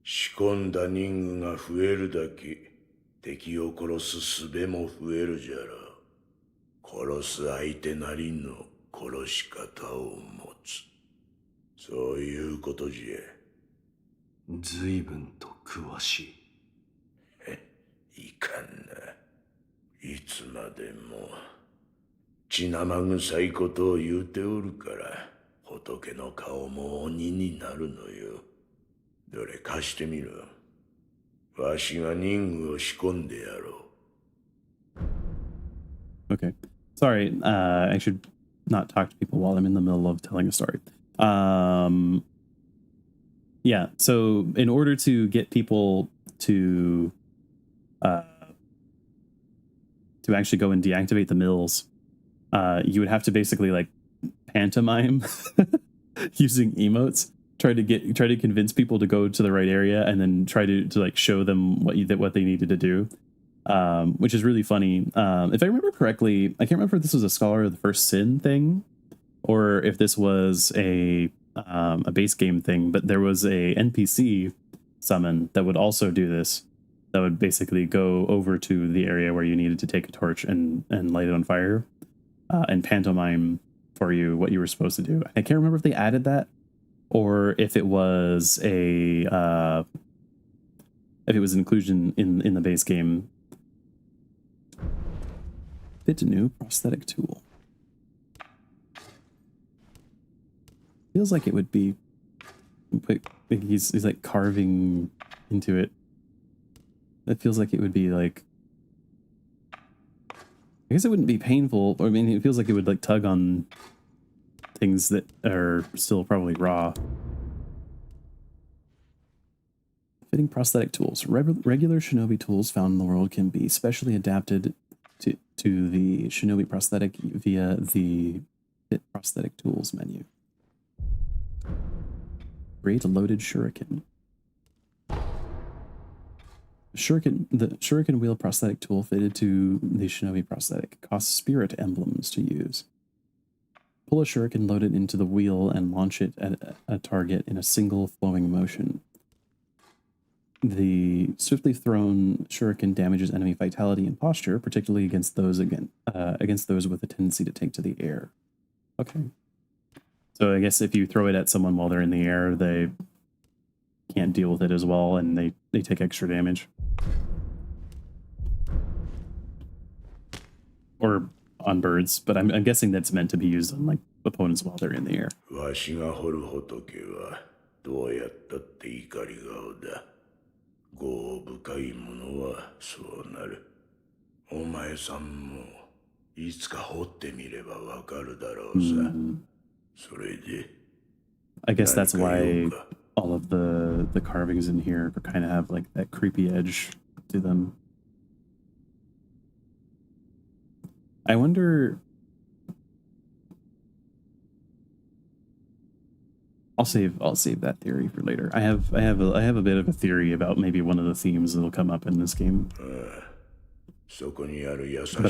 仕込んだ任務が増えるだけ、敵を殺す術も増えるじゃろう。殺す相手なりの殺し方を持つ。そういうことじゃ。随分と詳しい。いかんな。いつまでも血生臭いことを言うておるから、仏の顔も鬼になるのよ。どれ貸してみろ。わしが任務を仕込んでやろう。 Okay. Sorry, I should not talk to people while I'm in the middle of telling a story. Yeah, so in order to get people to actually go and deactivate the mills, you would have to basically like pantomime using emotes, try to convince people to go to the right area, and then try to like show them what they needed to do, which is really funny. If I remember correctly, I can't remember if this was a Scholar of the First Sin thing or if this was a base game thing, but there was a NPC summon that would also do this. That would basically go over to the area where you needed to take a torch and light it on fire, and pantomime for you what you were supposed to do. I can't remember if they added that or if it was an inclusion in the base game. Fit new prosthetic tool. Feels like it would be. He's like carving into it. It feels like it would be like. I guess it wouldn't be painful. I mean, it feels like it would like tug on things that are still probably raw. Fitting prosthetic tools. Regular shinobi tools found in the world can be specially adapted to the shinobi prosthetic via the Fit Prosthetic Tools menu. Create a loaded shuriken. The shuriken wheel prosthetic tool fitted to the shinobi prosthetic costs spirit emblems to use. Pull a shuriken loaded into the wheel and launch it at a target in a single flowing motion. The swiftly thrown shuriken damages enemy vitality and posture, particularly against those with a tendency to take to the air. Okay. So I guess if you throw it at someone while they're in the air, they can't deal with it as well, and they take extra damage. Or on birds, but I'm guessing that's meant to be used on like opponents while they're in the air. わしが掘る仏はどうやったって怒り顔だ。業深いものはそうなる。お前さんもいつか掘ってみればわかるだろうさ。それで I guess that's why all of the carvings in here kind of have like that creepy edge to them. I wonder. I'll save that theory for later. I have a bit of a theory about maybe one of the themes that'll come up in this game. But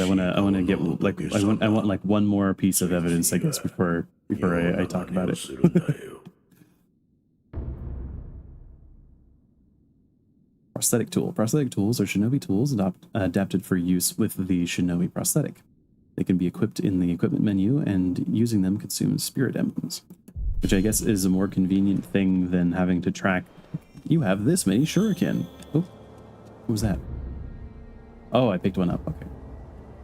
I want to get like I want like one more piece of evidence, I guess, before I talk about it. Prosthetic tool. Prosthetic tools are shinobi tools adapted for use with the shinobi prosthetic. They can be equipped in the equipment menu, and using them consumes spirit emblems, which I guess is a more convenient thing than having to track. You have this many shuriken. Oh, what was that? Oh, I picked one up. Okay.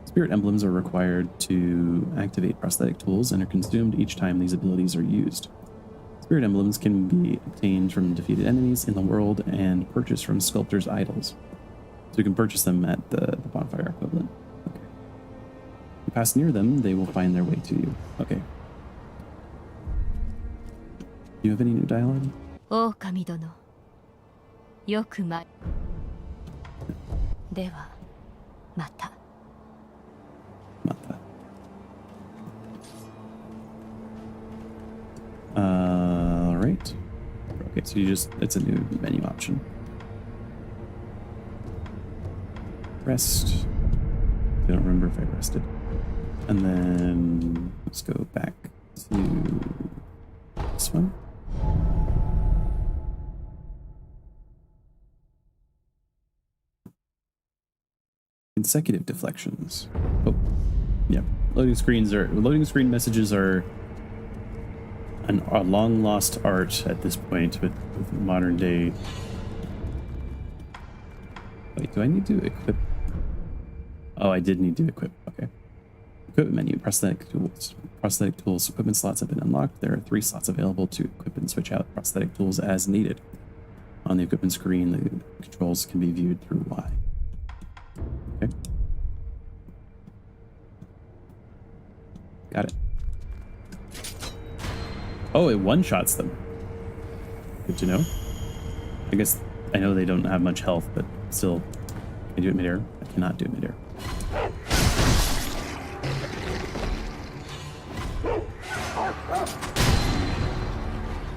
Spirit emblems are required to activate prosthetic tools and are consumed each time these abilities are used. Spirit emblems can be obtained from defeated enemies in the world and purchased from sculptors' idols. So you can purchase them at the bonfire equivalent. Okay. If you pass near them, they will find their way to you. Okay. Do you have any new dialogue? 狼殿、よくまい。では、また。Alright. Okay, so it's a new menu option. Rest. I don't remember if I rested. And then let's go back to this one. Consecutive deflections. Oh, yeah. Loading screen messages are a long lost art at this point with modern day. Wait, do I need to equip? Oh, I did need to equip. Okay. Equipment menu, prosthetic tools. Prosthetic tools equipment slots have been unlocked. There are 3 slots available to equip and switch out prosthetic tools as needed. On the equipment screen, the controls can be viewed through Y. Okay. Got it. Oh, it one-shots them. Good to know. I guess I know they don't have much health, but still, can I do it midair? I cannot do it midair.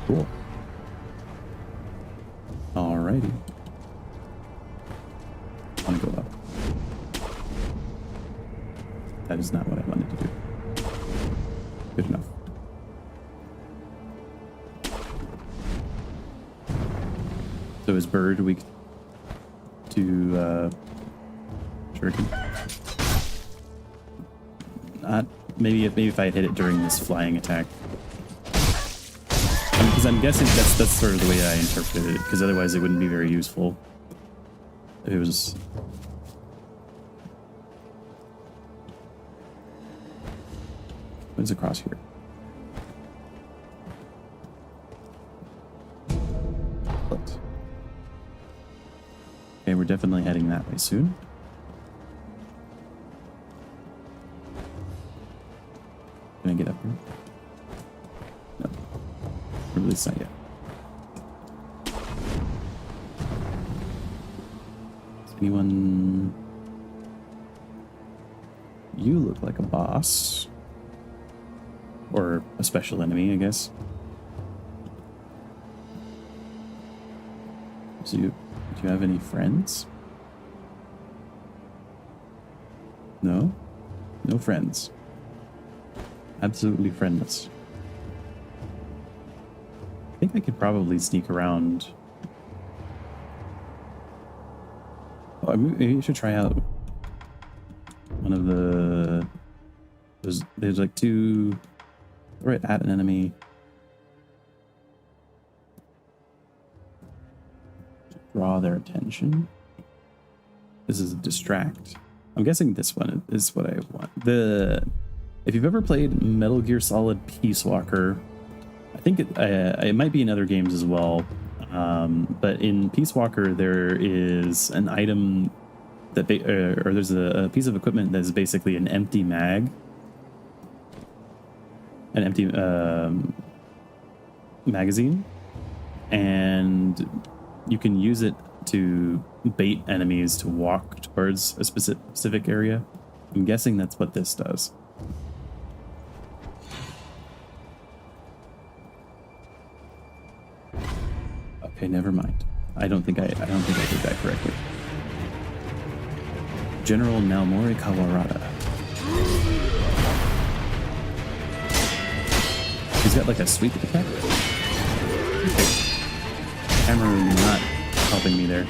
Cool. Alrighty. I want to go up. That is not what I wanted to do. Good enough. So is bird weak to shuriken? Not maybe if I had hit it during this flying attack. Because I'm guessing that's sort of the way I interpreted it, because otherwise it wouldn't be very useful. If it was what is across here? What? Okay, we're definitely heading that way soon. Can I get up here? No. Or at least not yet. Is anyone... You look like a boss. Or a special enemy, I guess. So do you have any friends? No? No friends. Absolutely friendless. I think I could probably sneak around. Oh, maybe I should try out one of the... There's like 2... Right at an enemy. Draw their attention. This is a distract. I'm guessing this one is what I want. If you've ever played Metal Gear Solid Peace Walker, I think it might be in other games as well. But in Peace Walker, there is an item that, or there's a piece of equipment that is basically an empty mag. An empty magazine, and you can use it to bait enemies to walk towards a specific area. I'm guessing that's what this does. Okay, never mind. I don't think I did that correctly. General Naomori Kawarada. He's got like a sweep attack. Okay. Camera, you're not helping me there.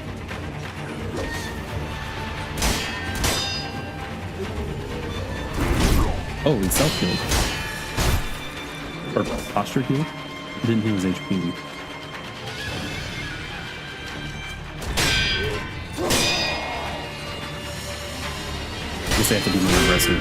Oh, he self-healed. Or posture heal? Didn't heal his HP. I guess I have to be more aggressive.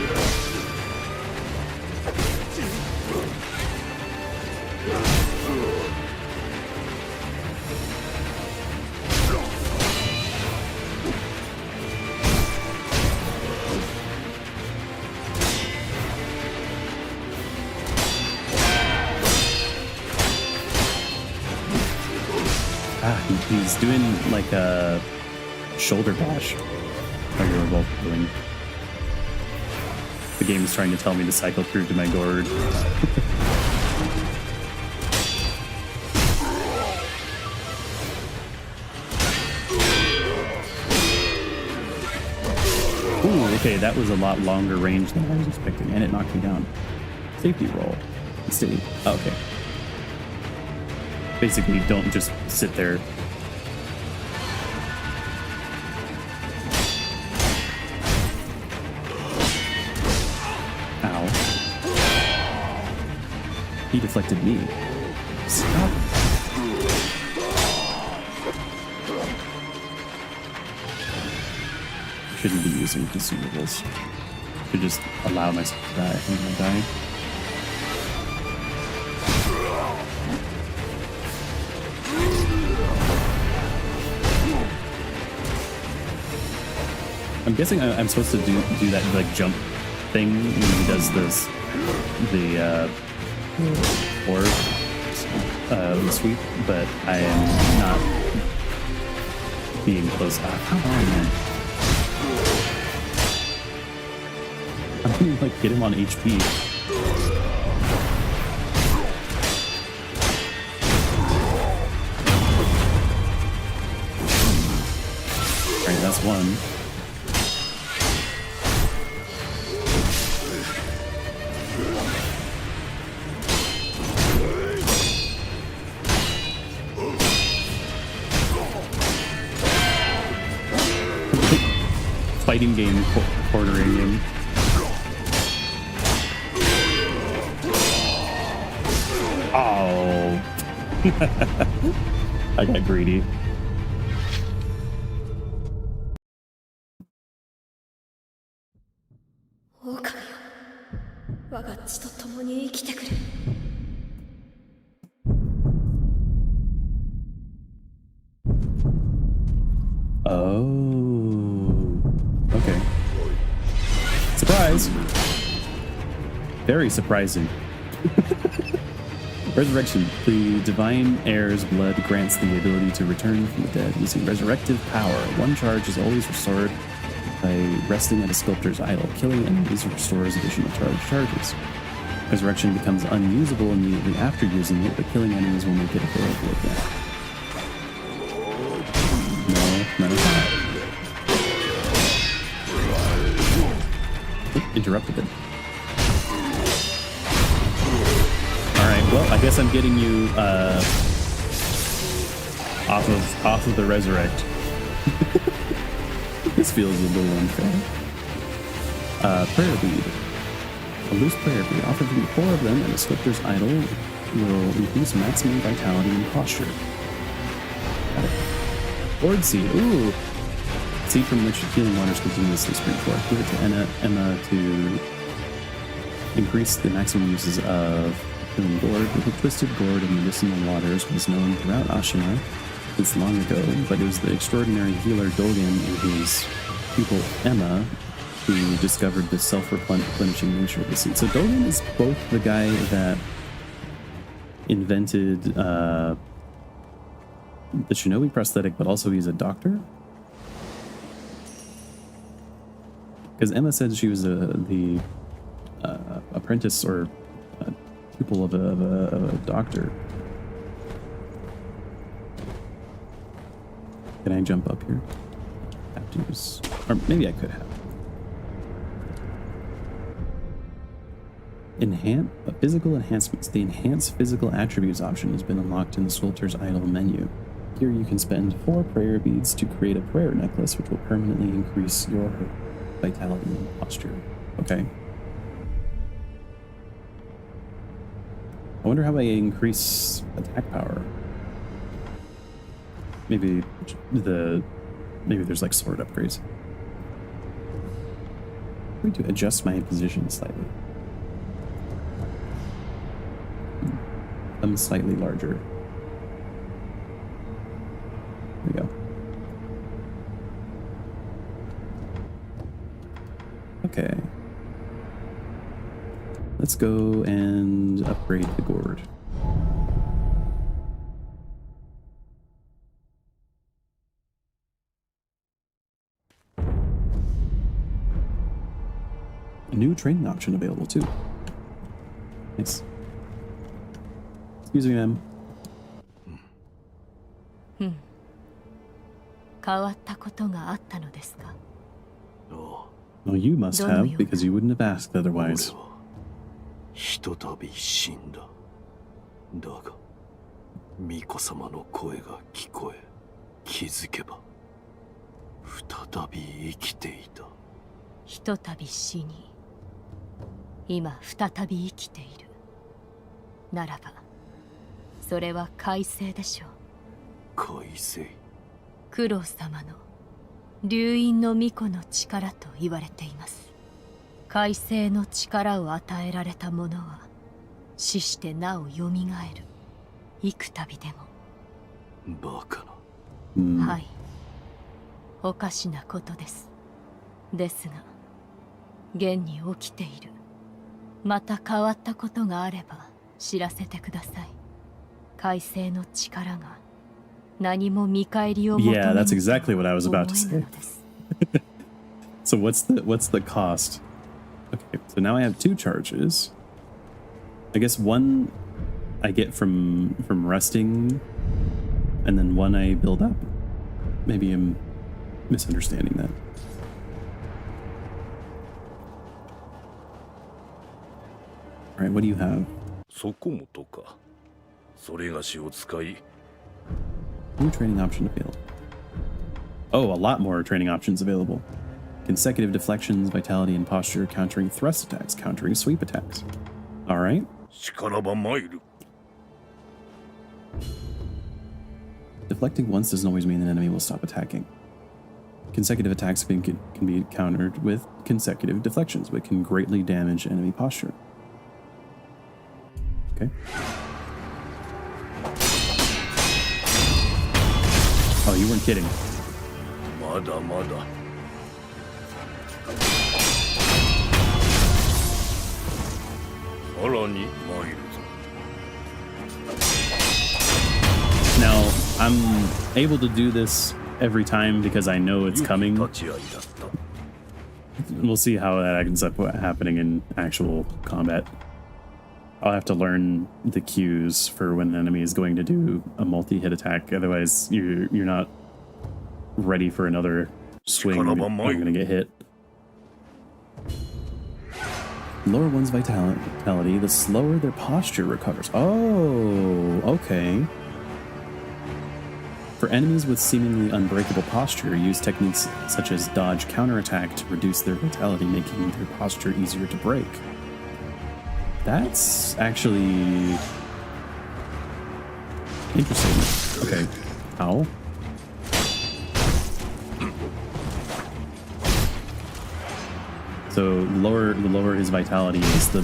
He's doing like a shoulder bash. Like we were both doing. The game is trying to tell me to cycle through to my gourd. Ooh, okay, that was a lot longer range than I was expecting, and it knocked me down. Safety roll. Stay. Okay. Basically, don't just sit there. Ow. He deflected me. Stop. Shouldn't be using consumables. Should just allow myself to die. I think I'm dying. I'm guessing I'm supposed to do that like jump thing when he does this orb sweep, but I am not being close. Come on, man. I'm gonna like get him on HP. Alright, that's one. Fighting game cornering him. Oh. I got greedy. Oh. Okay. Surprise! Very surprising. Resurrection. The divine heir's blood grants the ability to return from the dead using resurrective power. One charge is always restored by resting at a sculptor's idol. Killing enemies restores additional charges. Resurrection becomes unusable immediately after using it, but killing enemies will make it available again. No, none of that. Oop, interrupted it. Well, I guess I'm getting you off of the resurrect. This feels a little unfair. Prayer bead. A loose prayer bead. Offered from 4 of them and a sculptor's idol will increase maximum vitality and posture. Got it. Board seed. Ooh. Seed from which healing waters continuously spring forth. Give it to Emma to increase the maximum uses of healing gourd. The twisted gourd of medicinal waters was known throughout Ashina since long ago, but it was the extraordinary healer Dogen and his pupil Emma who discovered the self-replenishing nature of the seed. So Dogen is both the guy that invented the shinobi prosthetic, but also he's a doctor? Because Emma said she was the apprentice or pupil of a doctor. Can I jump up here? Have to use, or maybe I could have. Physical enhancements. The enhance physical attributes option has been unlocked in the sculptor's idol menu. Here you can spend 4 prayer beads to create a prayer necklace, which will permanently increase your vitality and posture. Okay. I wonder how I increase attack power. Maybe there's like sword upgrades. I'm going to adjust my position slightly. I'm slightly larger. There we go. Okay. Let's go and upgrade the gourd. A new training option available too. Nice. Excuse me, ma'am. 変わったことがあったのですか？ああ、Well, you must have, because you wouldn't have asked otherwise. ひとたび死んだ。だが、巫女様の声が聞こえ、気づけば、再び生きていた。ひとたび死に、今再び生きている。ならば、それは快晴でしょう。快晴。九郎様の流因の巫女の力と言われています。快晴の力を与えられた者は死してなおよみがえる。幾度でも。バカな。はい。おかしなことです。ですが、現に起きている。また変わったことがあれば知らせてください。快晴の力が何も見返りを求めない。Yeah, that's exactly what I was about to say. So what's the cost? Okay, so now I have 2 charges. I guess one I get from resting, and then one I build up. Maybe I'm misunderstanding that. All right, what do you have? そこもとか。それがしを使い。New training option available. Oh, a lot more training options available. Consecutive deflections, vitality, and posture, countering thrust attacks, countering sweep attacks. All right. しからば参る。 Deflecting once doesn't always mean an enemy will stop attacking. Consecutive attacks can be countered with consecutive deflections, but can greatly damage enemy posture. Okay. Oh, you weren't kidding. まだまだ。さらに参るぞ。 Now, I'm able to do this every time because I know it's coming. We'll see how that ends up happening in actual combat. I'll have to learn the cues for when an enemy is going to do a multi-hit attack. Otherwise, you're not ready for another swing. You're going to get hit. Lower one's vitality, the slower their posture recovers. Oh, okay. For enemies with seemingly unbreakable posture, use techniques such as dodge counterattack to reduce their vitality, making their posture easier to break. That's actually interesting. Okay, how? So the lower his vitality is, the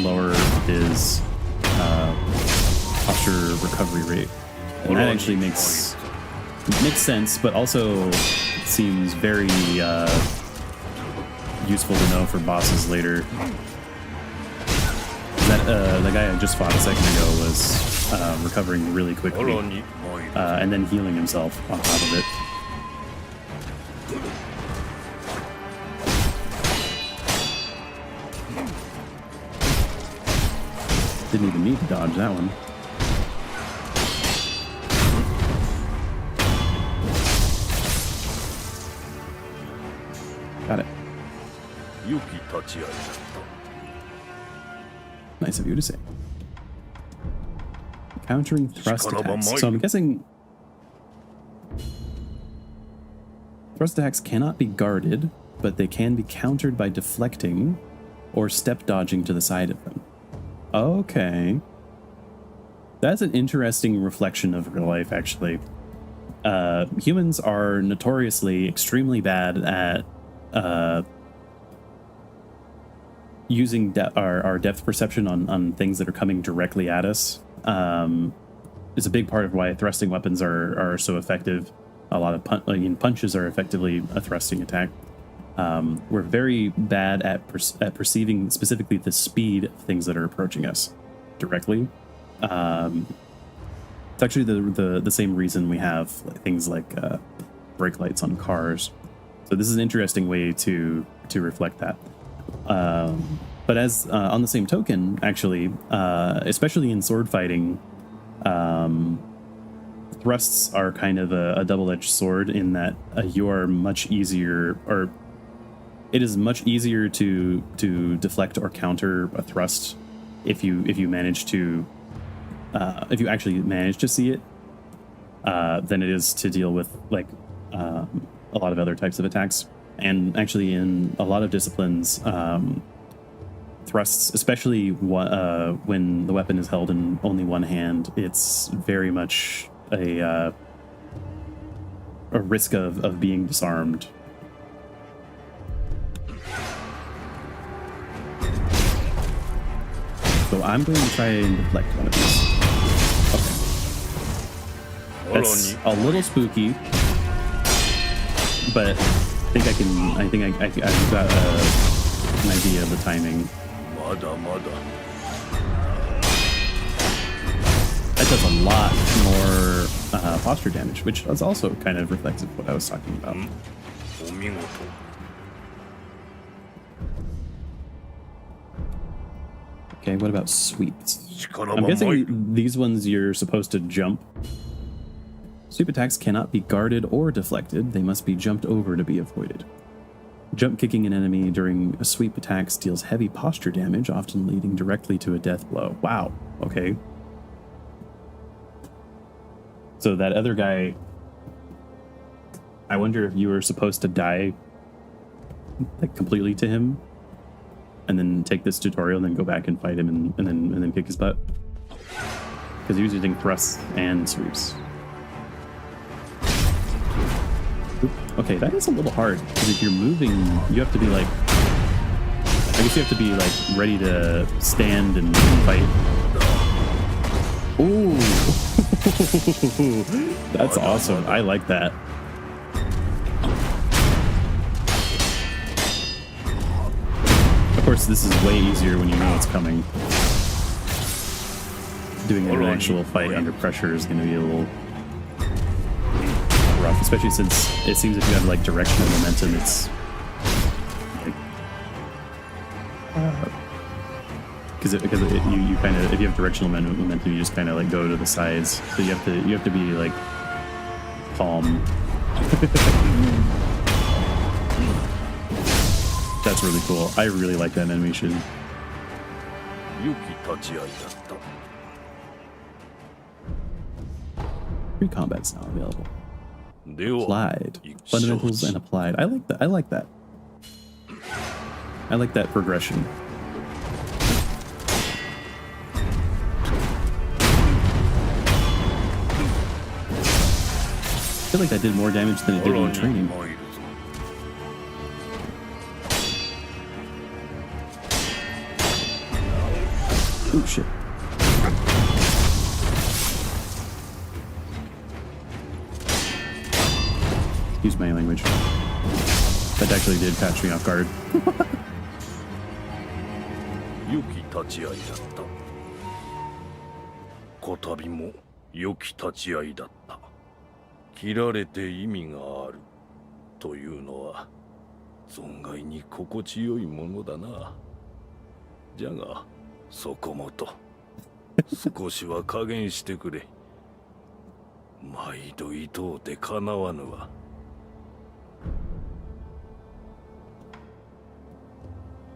lower his posture recovery rate. And that actually makes sense, but also seems very useful to know for bosses later. That the guy I just fought a second ago was recovering really quickly, and then healing himself on top of it. Didn't even need to dodge that one. Got it. Nice of you to say. Countering thrust attacks. So I'm guessing thrust attacks cannot be guarded, but they can be countered by deflecting or step dodging to the side of them. Okay. That's an interesting reflection of real life, actually. Humans are notoriously extremely bad at using our depth perception on things that are coming directly at us. Is a big part of why thrusting weapons are so effective. A lot of punches are effectively a thrusting attack. We're very bad at perceiving specifically the speed of things that are approaching us directly. It's actually the same reason we have things like brake lights on cars. So this is an interesting way to reflect that. But as on the same token, actually, especially in sword fighting, thrusts are kind of a double-edged sword in that you are much easier, or it is much easier to deflect or counter a thrust if you manage to if you actually manage to see it than it is to deal with like a lot of other types of attacks. And actually, in a lot of disciplines, thrusts, especially when the weapon is held in only one hand, it's very much a risk of being disarmed. So I'm going to try and deflect one of these. Okay. That's a little spooky, but I think I've got an idea of the timing. That does a lot more posture damage, which is also kind of reflective of what I was talking about. Okay, what about sweeps? I'm guessing these ones you're supposed to jump. Sweep attacks cannot be guarded or deflected. They must be jumped over to be avoided. Jump kicking an enemy during a sweep attack deals heavy posture damage, often leading directly to a death blow. Wow. Okay. So that other guy, I wonder if you were supposed to die like completely to him and then take this tutorial and then go back and fight him and then kick his butt. Because he was using thrusts and sweeps. Okay, that is a little hard, because if you're moving, you have to be like, I guess you have to be like ready to stand and fight. Ooh, that's awesome. I like that. Of course, this is way easier when you know it's coming. Doing an actual fight under pressure is going to be a little rough, especially since it seems if you have like directional momentum, it's like because you kind of, if you have directional momentum, you just kind of like go to the sides, so you have to be like calm. That's really cool. I really like that animation. Free combat's now available. Applied. Fundamentals and applied. I like that. I like that. I like that progression. I feel like that did more damage than it did in training. Oh shit. Excuse my language. That actually did catch me off guard.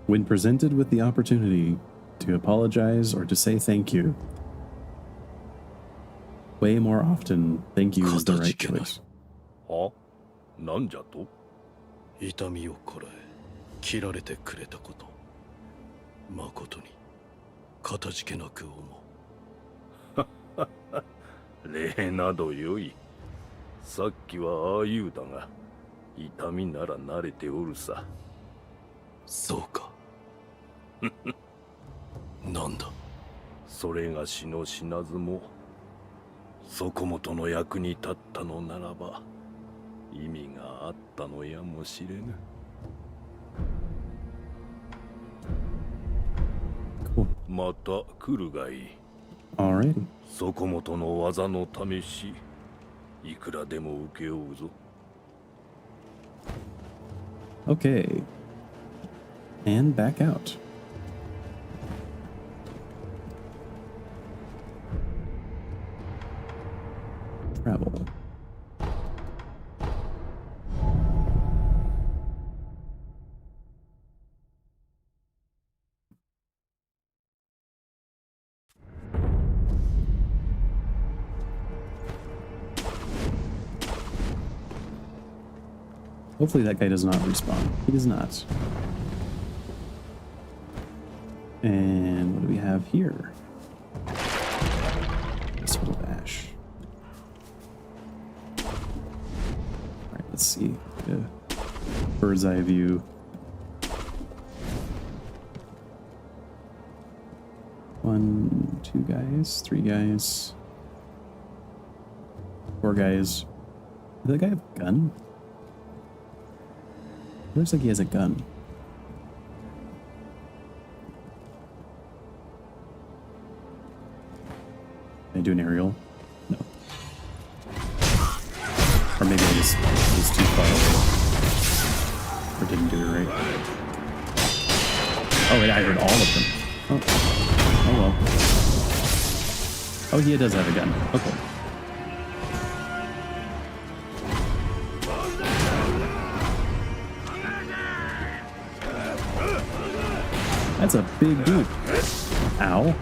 When presented with the opportunity to apologize or to say thank you, way more often, thank you is the right choice. なんじゃと？痛みをこらえ、切られてくれたこと、誠にかたじけなく思う。礼などよい。さっきはああ言うだが、痛みなら慣れておるさ。そうか。なんだ。それがしの死なずも、そこもとの役に立ったのならば。意味があったのやもしれぬ。また来るがいい。Alrighty. そこもとの技の試し、いくらでも受けようぞ。Okay. And back out. Travel. Hopefully that guy does not respawn. He does not. And what do we have here? Soul of Ash. Alright, let's see. Bird's eye view. One, two guys, three guys, four guys. Does that guy have a gun? Looks like he has a gun. Can I do an aerial? No. Or maybe I just was too far away. Or didn't do it right. Oh wait, I heard all of them. Oh, oh well. Oh, he does have a gun. Okay. That's a big dude. Ow.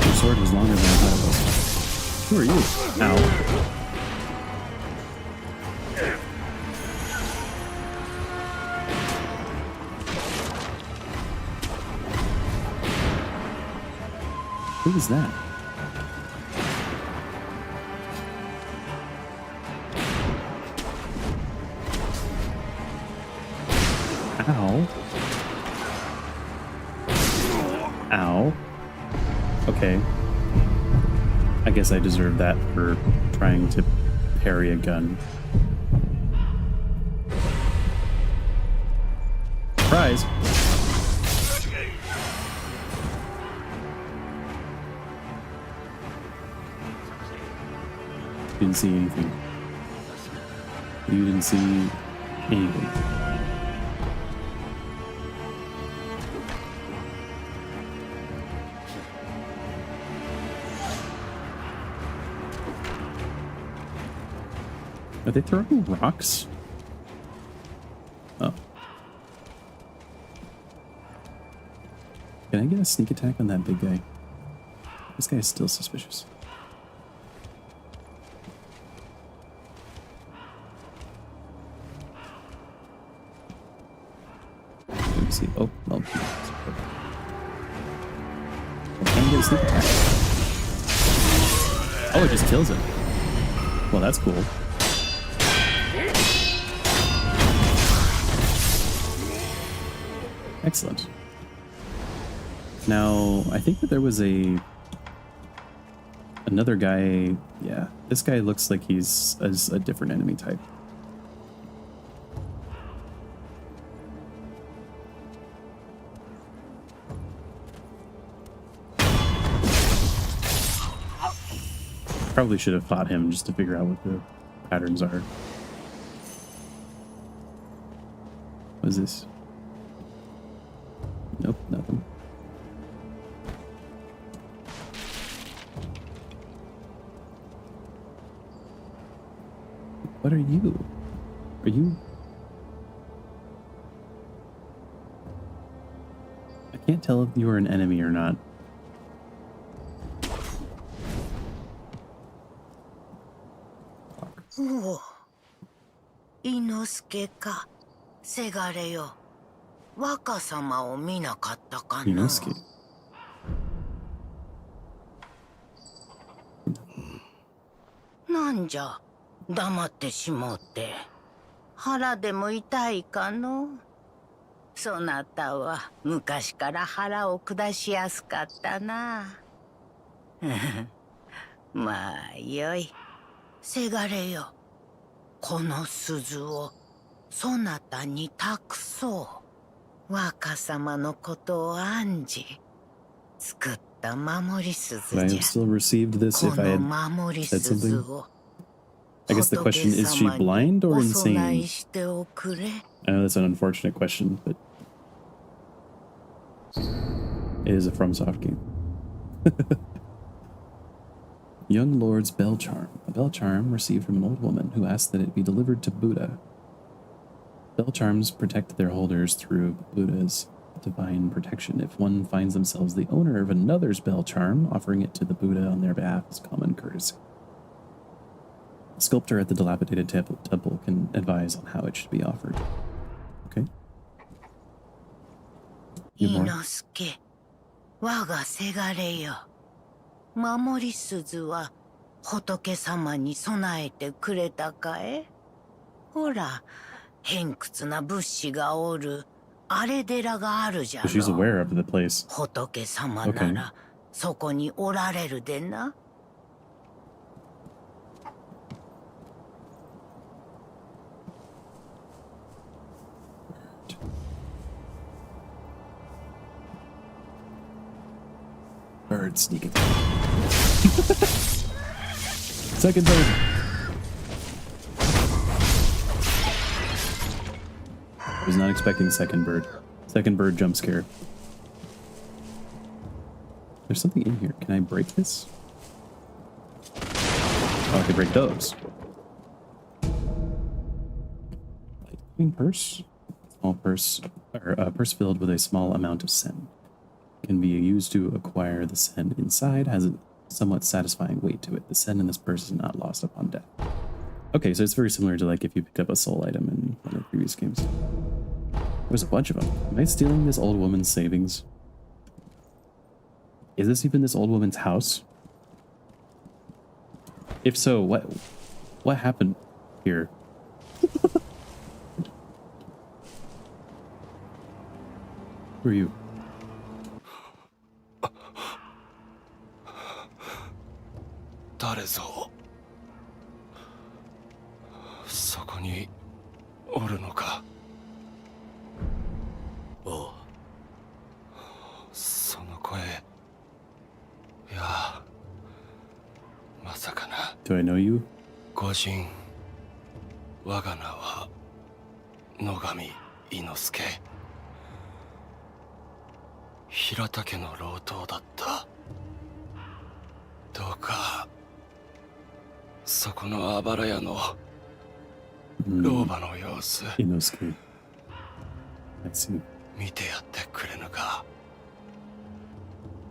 Your sword was longer than I thought it was. Who are you? Ow. Who is that? Ow. Ow. Okay. I guess I deserve that for trying to parry a gun. Surprise! Didn't see anything. You didn't see anything. Are they throwing rocks? Oh. Can I get a sneak attack on that big guy? This guy is still suspicious. Let me see. Oh, well. Can I get a sneak attack? Oh, it just kills him. Well, that's cool. Excellent. Now, I think that there was another guy. Yeah, this guy looks like he's a different enemy type. Probably should have fought him just to figure out what the patterns are. What is this? Nope, nothing. What are you? Are you? I can't tell if you are an enemy or not. Oh, Inosukeか、せがれよ。若様を見なかったかな。Inosuke. なんじゃ、黙ってしもうて。腹でも痛いかの。そなたは昔から腹を下しやすかったな。まあよい。せがれよ。この鈴をそなたに託そう。若様のことを案じ作った守り鈴じゃ。 Would I have still received this if I had said something? I guess the question is she blind or insane? I know that's an unfortunate question, but it is a Fromsoft game. Young Lord's bell charm. A bell charm received from an old woman who asked that it be delivered to Buddha. Bell charms protect their holders through Buddha's divine protection. If one finds themselves the owner of another's bell charm, offering it to the Buddha on their behalf is common courtesy. A sculptor at the dilapidated temple can advise on how it should be offered. Okay. Inosuke, 我がせがれよ。守り鈴は仏様に備えてくれたかえ？ほら、偏屈な仏師がおるあれ寺があるじゃろ。 She's aware of the place. 仏様ならそこにおられるでな。Bird sneaking. Second bird. I was not expecting second bird. Second bird jump scare. There's something in here. Can I break this? Oh, I can break those. Queen purse. Small purse, or a purse filled with a small amount of sen. Can be used to acquire the sen inside, has a somewhat satisfying weight to it. The sen in this purse is not lost upon death. Okay, so it's very similar to like if you picked up a soul item in one of the previous games. There's a bunch of them. Am I stealing this old woman's savings? Is this even this old woman's house? If so, what happened here? Who are you? Darezo. そこにおるのか。ああ。その声。いや、まさかな。Do I know you? 御人。我が名は野上伊之助。平田家の老頭だった。どうかそこのあばら屋の老婆の様子、Inosuke. I see. 見てやってくれぬか。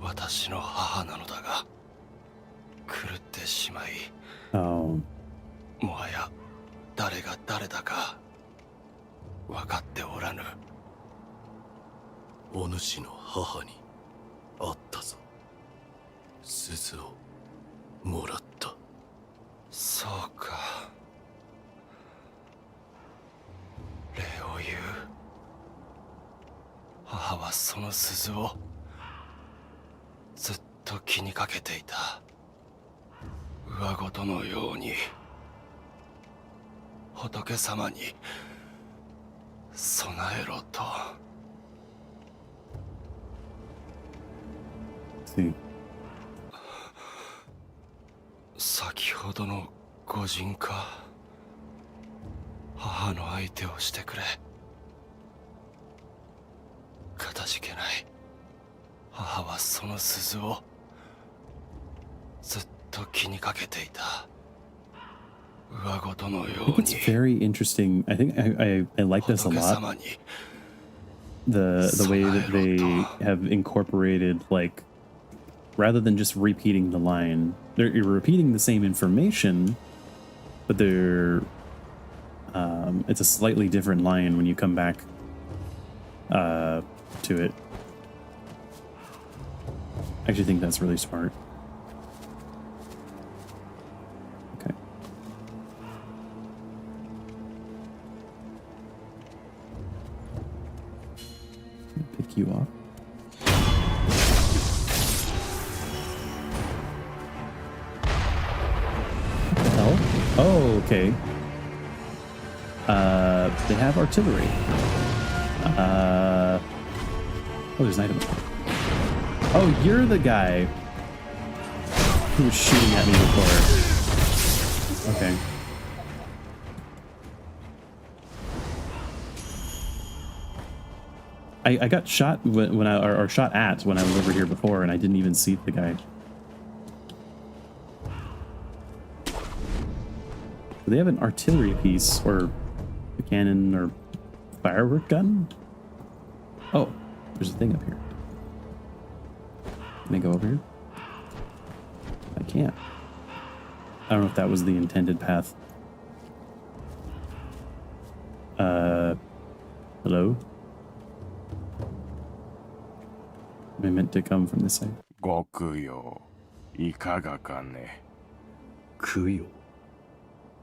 私の母なのだが狂ってしまい、 Oh. もはや誰が誰だか分かっておらぬ。お主の母に会ったぞ。鈴をもらった。そうか。礼を言う。母はその鈴をずっと気にかけていた。上ごとのように仏様に備えろと。See. 先ほどの御人か。母の相手をしてくれ。かたじけない。母はその鈴をずっと気にかけていた。上ごとのように。It's very interesting. I think I like this a lot. The way that they have incorporated, like, rather than just repeating the line, they're repeating the same information, but they're it's a slightly different line when you come back to it. I actually think that's really smart. Okay. Pick you up. What the hell? Oh, okay. They have artillery. Oh, there's an item. Oh, you're the guy who was shooting at me before. Okay. I got shot when I shot at when I was over here before, and I didn't even see the guy. Do they have an artillery piece or a cannon or firework gun? Oh, there's a thing up here. Can I go over here? I can't. I don't know if that was the intended path. Hello? Am I meant to come from this side? ご供養いかがかね。供養。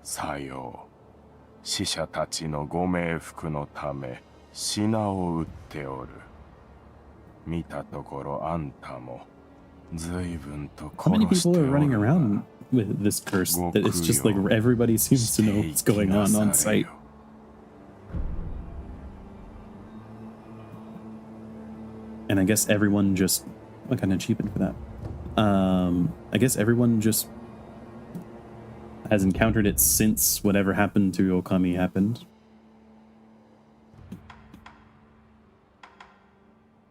さよう。死者たちのご冥福のため品を売っておる。見たところあんたも随分と How many 殺して people お are running る。 around with this curse that it's just like everybody seems to know what's going on site? And I guess everyone just... What kind of achievement for that? I guess everyone just has encountered it since whatever happened to Okami happened.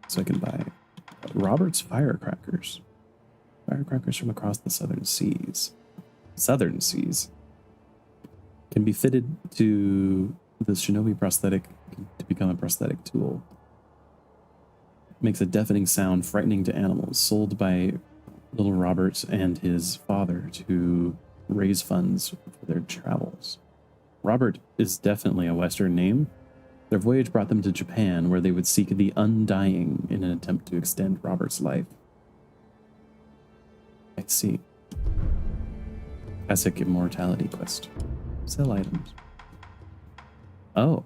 So I can buy Robert's firecrackers. Firecrackers from across the southern seas. Southern seas. Can be fitted to the shinobi prosthetic to become a prosthetic tool. Makes a deafening sound, frightening to animals. Sold by little Robert and his father to raise funds for their travels. Robert is definitely a Western name. Their voyage brought them to Japan, where they would seek the undying in an attempt to extend Robert's life. I see. Classic immortality quest. Sell items. Oh.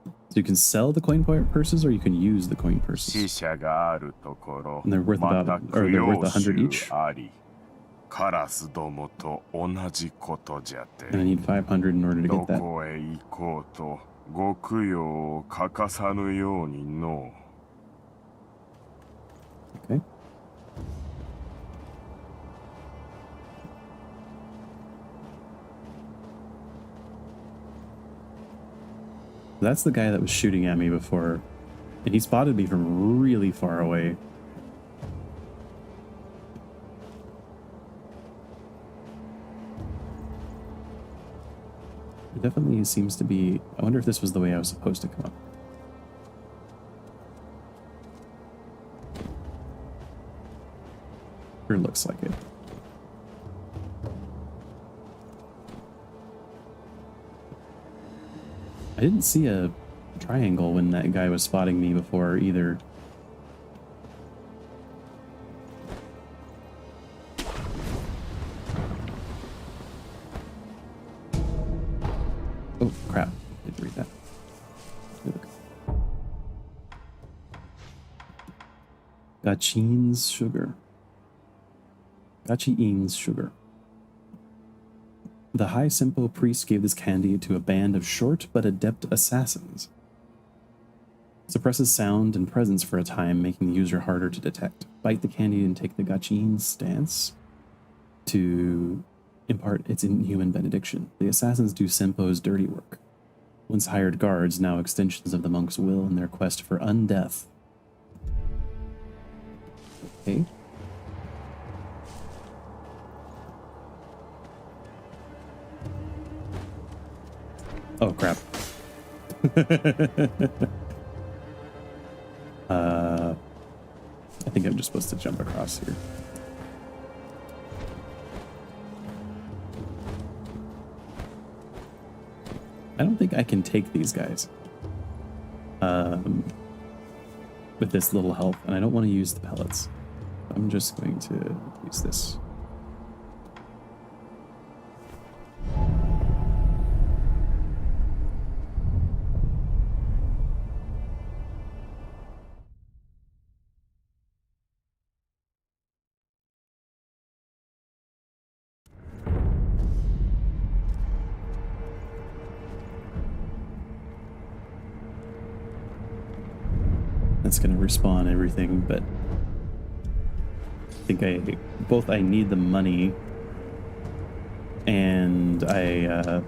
So you can sell the coin purses, or you can use the coin purses. 死者があるところ And they're worth ま about, た or 供 they're 養 worth 100 衆 each. あり。カラスどもと同じことじゃて。 And I need 500 in order to ど get that. こへ行こうとご供養を欠かさぬようにの。 Okay. That's the guy that was shooting at me before, and he spotted me from really far away. It definitely seems to be... I wonder if this was the way I was supposed to come up. Sure looks like it. I didn't see a triangle when that guy was spotting me before either. Oh, crap. Didn't read that. Gachine's sugar. Gachine's sugar. The High Simpo priest gave this candy to a band of short but adept assassins. Suppresses sound and presence for a time, making the user harder to detect. Bite the candy and take the Gachin stance to impart its inhuman benediction. The assassins do Simpo's dirty work. Once hired guards, now extensions of the monk's will in their quest for undeath. Okay. Oh, crap. I think I'm just supposed to jump across here. I don't think I can take these guys. With this little health, and I don't want to use the pellets. I'm just going to use this. That's going to respawn everything, but I think I need the money, and I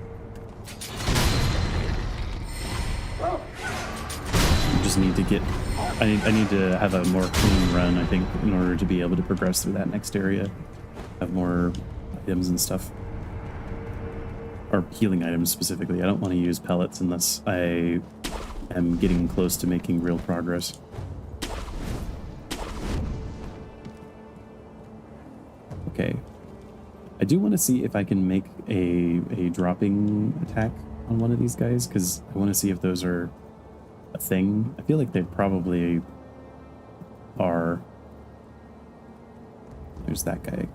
just need to get, I need to have a more clean run, I think, in order to be able to progress through that next area, have more items and stuff. or healing items specifically. I don't want to use pellets unless I am getting close to making real progress. Okay. I do want to see if I can make a dropping attack on one of these guys, because I want to see if those are a thing. I feel like they probably are. There's that guy.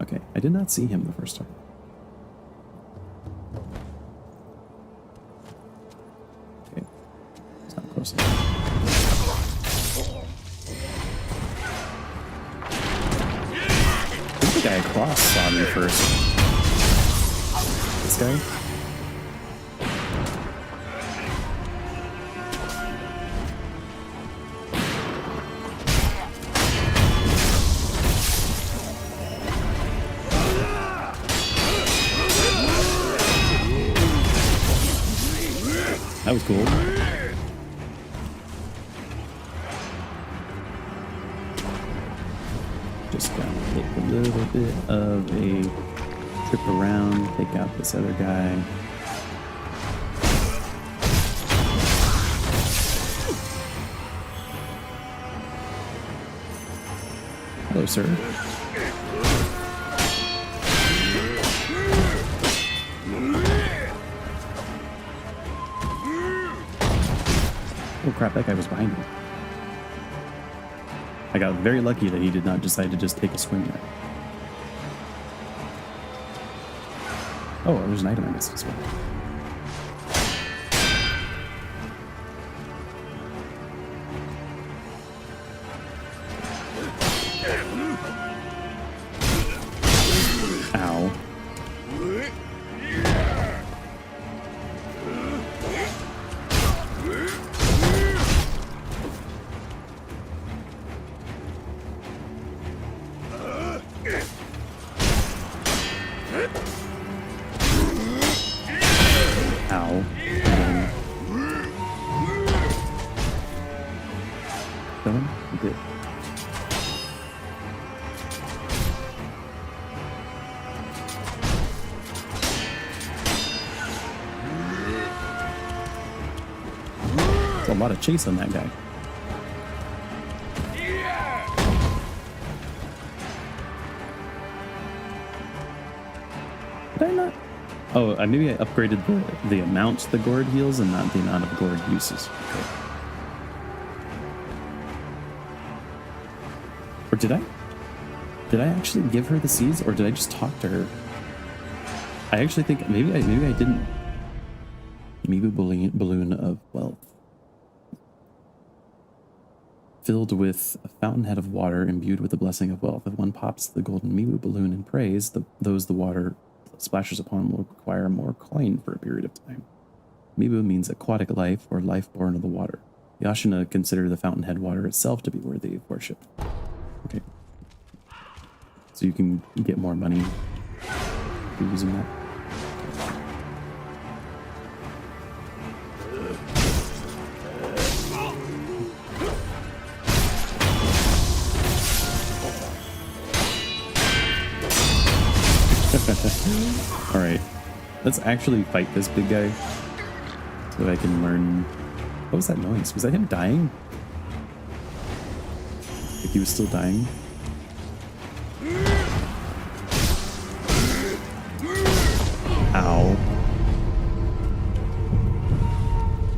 Okay, I did not see him the first time. Okay, it's not close enough. I think the guy across saw me first. This guy? That was cool. Just gonna take a little bit of a trip around, take out this other guy. Hello, sir. Oh crap, that guy was behind me. I got very lucky that he did not decide to just take a swing there. Oh, there's an item I missed as well. Ow. Ow. Kill him? I did. There's a lot of chase on that guy. Did I not? Oh, maybe I upgraded the amount the gourd heals and not the amount of gourd uses. Okay. Or did I? Did I actually give her the seeds, or did I just talk to her? I actually think maybe I didn't. Mibu balloon of wealth. Filled with a fountainhead of water imbued with the blessing of wealth. If one pops the golden Mibu balloon in praise, those the water splashes upon will require more coin for a period of time. Mibu means aquatic life or life born of the water. The Ashina consider the fountainhead water itself to be worthy of worship. Okay. So you can get more money for using that. Alright, let's actually fight this big guy so that I can learn. What was that noise? Was that him dying? Like he was still dying? Ow.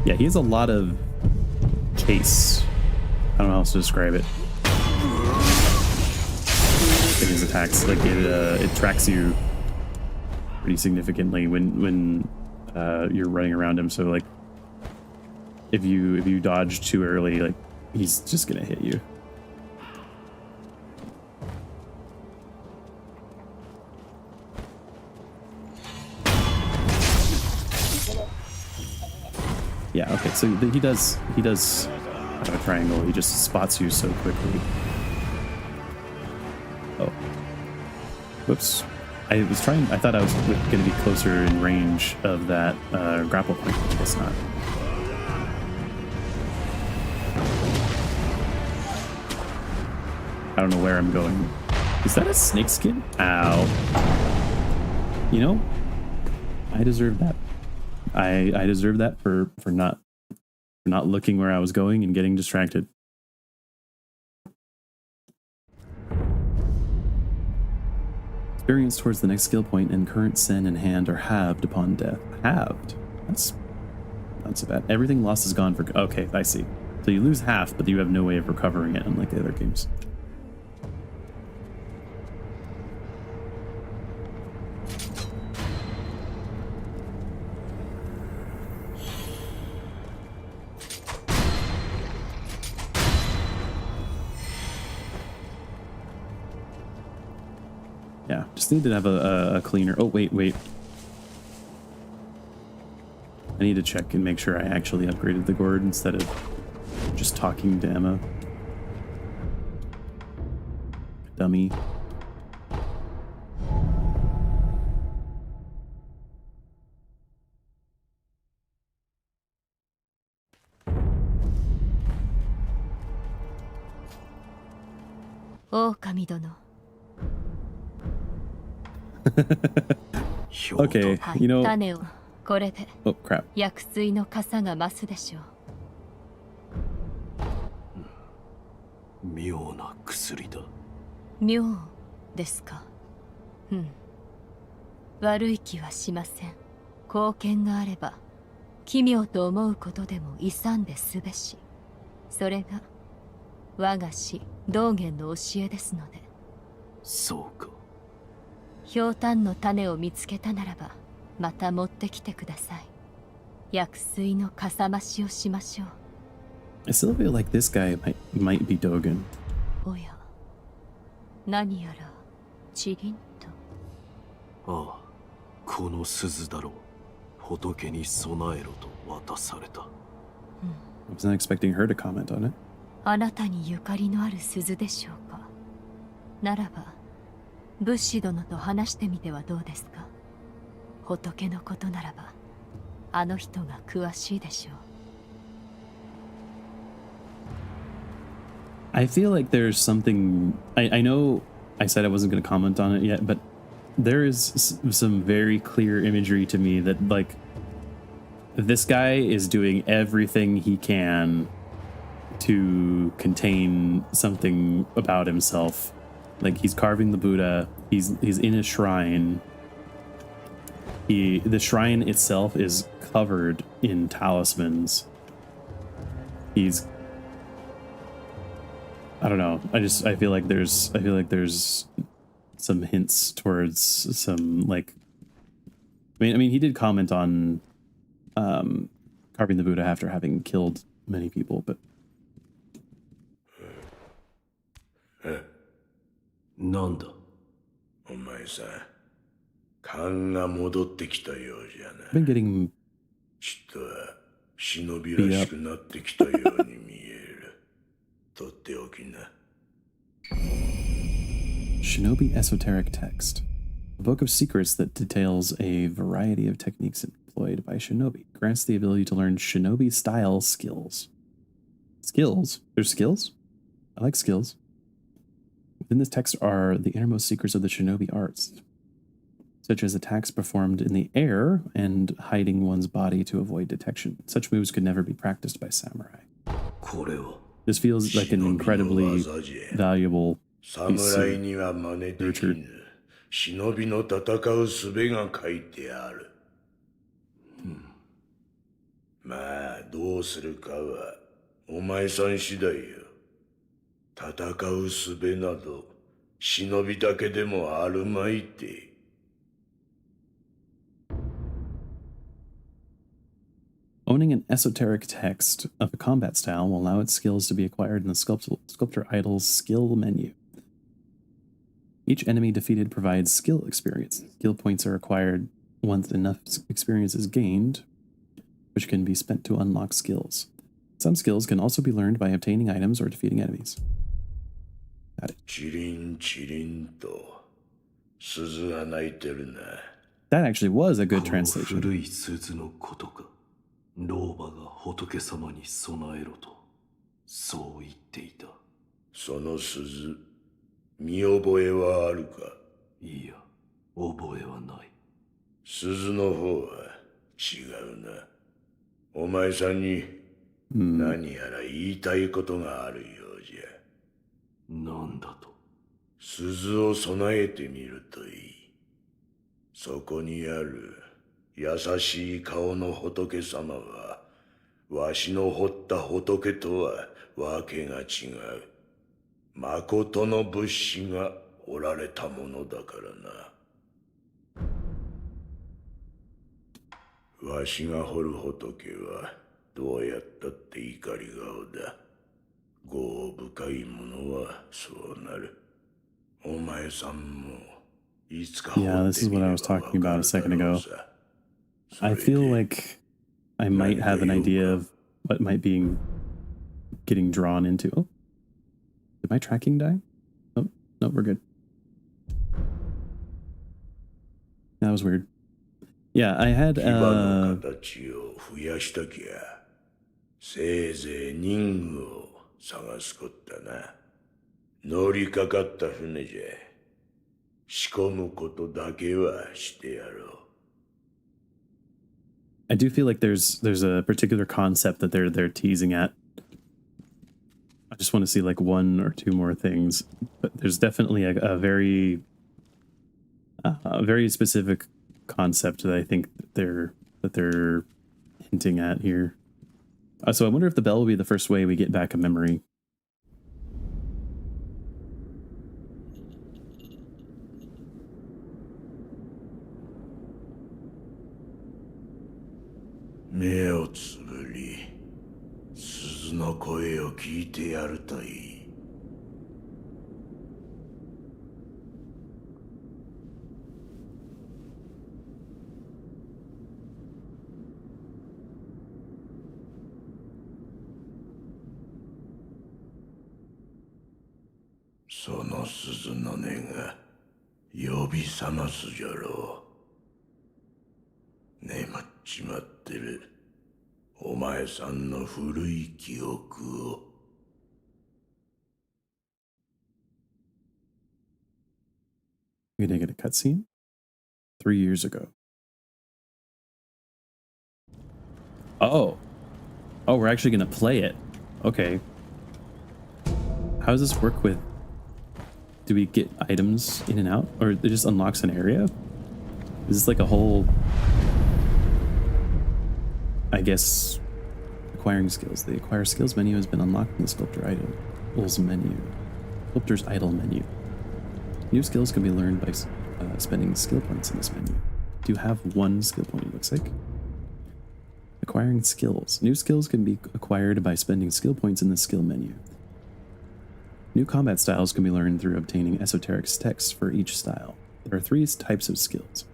Yeah, he has a lot of chase. I don't know how else to describe it. In his attacks, like it tracks you pretty significantly when you're running around him. So like if you dodge too early, like he's just gonna hit you. Yeah, okay, so he does have a triangle. He just spots you so quickly. Oh. Whoops. I thought I was going to be closer in range of that grapple point. I guess not. I don't know where I'm going. Is that a snake skin? Ow. You know, I deserve that. I deserve that for not looking where I was going and getting distracted. Experience towards the next skill point and current sin in hand are halved upon death. Halved? That's not so bad. Everything lost is gone for... Okay, I see. So you lose half, but you have no way of recovering it, unlike the other games. Yeah, just need to have a cleaner... Oh, wait. I need to check and make sure I actually upgraded the gourd instead of just talking to Emma. Dummy. Okami殿. Okay, you know... 種をこれで Oh, crap. 薬水の傘が増すでしょう。妙な薬だ。妙ですか。悪い気はしません。貢献があれば奇妙と思うことでも勇んですべし。それが我が師道元の教えですので。そうか。ひょうたんの種を見つけたならばまた持ってきてください。薬水のかさ増しをしましょう。I still feel like this guy might be Dogen. おや、何やらチリンと。ああ、この鈴だろう。仏に備えろと渡された。I wasn't expecting her to comment on it. あなたにゆかりのある鈴でしょうか。ならば仏師殿と話してみてはどうですか。仏のことならばあの人が詳しいでしょう。I feel like there's something... I know I said I wasn't going to comment on it yet, but there is some very clear imagery to me that, like, this guy is doing everything he can to contain something about himself. Like, he's carving the Buddha, he's in a shrine. The shrine itself is covered in talismans. He's... I don't know. I feel like there's some hints towards some, like... I mean, he did comment on carving the Buddha after having killed many people, but... なんだ。お前さん、勘が戻ってきたようじゃな。 I've been getting ちっとは忍びらしくなってきたように見える。とっておきな。 Shinobi Esoteric Text, a book of secrets that details a variety of techniques employed by shinobi. Grants the ability to learn shinobi style skills. Skills? There's skills? I like skills. Within this text are the innermost secrets of the shinobi arts, such as attacks performed in the air and hiding one's body to avoid detection. Such moves could never be practiced by samurai. This feels like an incredibly valuable piece of 侍には真似できぬ。忍びの戦う術が書いてある。まあ、どうするかはお前さん次第よ。戦う術など忍びだけでもあるまいて。 Owning an esoteric text of a combat style will allow its skills to be acquired in the Sculptor Idol's skill menu. Each enemy defeated provides skill experience. Skill points are acquired once enough experience is gained, which can be spent to unlock skills. Some skills can also be learned by obtaining items or defeating enemies. Got it. チリンチリンと鈴が鳴いてるな。 That actually was a good translation. 古い鈴のことか。老婆が仏様に備えろと、そう言っていた。その鈴、見覚えはあるか？いや、覚えはない。鈴の方は違うな。お前さんに何やら言いたいことがあるようじゃ。なんだと。鈴を備えてみるといい。そこにある優しい顔の仏様は、わしの彫った仏とはわけが違う。誠の仏師が彫られたものだからな。わしが彫る仏はどうやったって怒り顔だ。業深いものはそうなる。お前さんもいつか彫ってみればわかるだろうさ。I feel like I might have an idea of what might be getting drawn into. Oh, did my tracking die? Oh, no, we're good. That was weird. Yeah, I had 牙の形を増やしたきゃ、せいぜい人具を探すこったな。乗りかかった船じゃ。仕込むことだけはしてやろう。I do feel like there's a particular concept that they're teasing at. I just want to see like one or two more things, but there's definitely a very very specific concept that I think that they're hinting at here. So I wonder if the bell will be the first way we get back a memory. 目をつぶり、鈴の声を聞いてやるといい。その鈴の音が呼び覚ますじゃろう。眠っちまってるお前さんの古い記憶を。We're gonna get a cutscene 3 years ago. Oh, we're actually gonna play it. Okay. How does this work with? Do we get items in and out, or it just unlocks an area? Is this like a whole? I guess acquiring skills. The acquire skills menu has been unlocked in the sculptor items menu. Sculptor's idle menu. New skills can be learned by spending skill points in this menu. Do you have one skill point? It looks like. Acquiring skills. New skills can be acquired by spending skill points in the skill menu. New combat styles can be learned through obtaining esoteric texts for each style. There are 3 types of skills: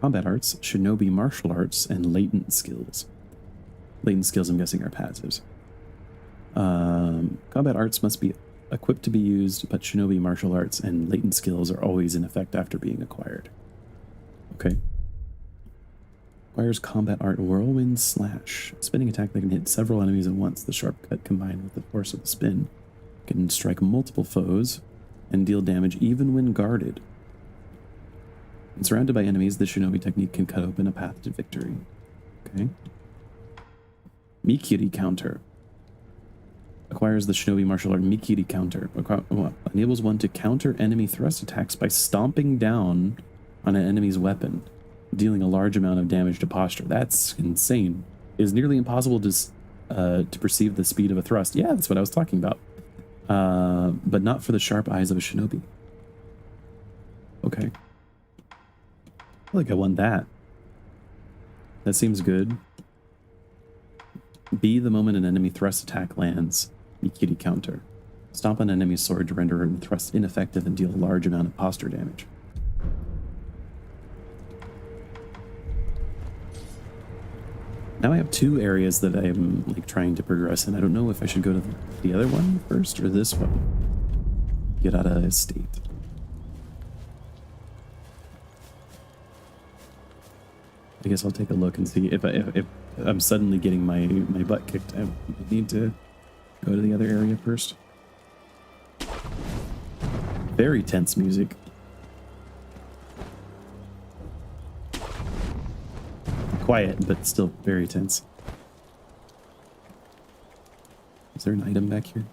combat arts, shinobi martial arts, and latent skills. Latent skills, I'm guessing, are passives. Combat arts must be equipped to be used, but shinobi martial arts and latent skills are always in effect after being acquired. Okay. Acquires combat art whirlwind slash. Spinning attack that can hit several enemies at once. The sharp cut combined with the force of the spin can strike multiple foes and deal damage even when guarded. When surrounded by enemies, the shinobi technique can cut open a path to victory. Okay. Mikiri counter. Acquires the shinobi martial art Mikiri counter. Enables one to counter enemy thrust attacks by stomping down on an enemy's weapon, dealing a large amount of damage to posture. That's insane. It is nearly impossible to perceive the speed of a thrust. Yeah, that's what I was talking about. But not for the sharp eyes of a shinobi. Okay. I feel like I won that. That seems good. B, the moment an enemy thrust attack lands. Mikiri counter. Stomp on an enemy's sword to render a thrust ineffective and deal a large amount of posture damage. Now I have 2 areas that I'm like trying to progress in. I don't know if I should go to the other one first or this one. Get out of state. I guess I'll take a look and see if I'm suddenly getting my butt kicked. I need to go to the other area first. Very tense music. quiet, but still very tense. Is there an item back here?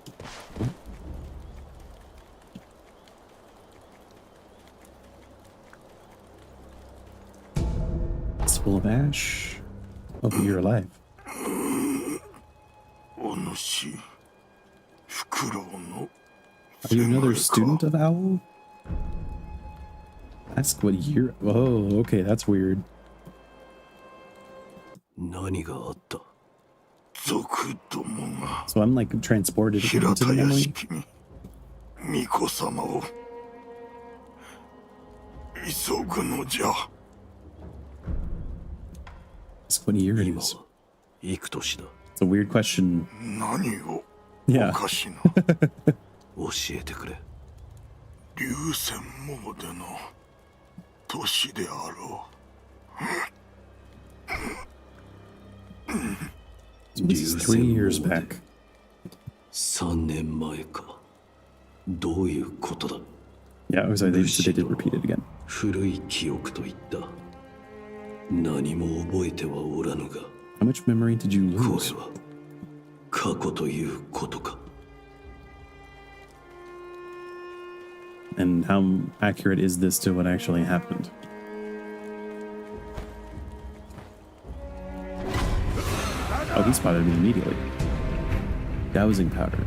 It's full of ash. Oh, you're alive. Are you another student of Owl? Ask what year. Oh, okay, that's weird. So I'm like transported into the memory. Ask what year it is. It's a weird question. Yeah. So this is 3 years back. Yeah, it was, they did repeat it again. How much memory did you lose? And how accurate is this to what actually happened? Oh, he spotted me immediately. Dousing powder.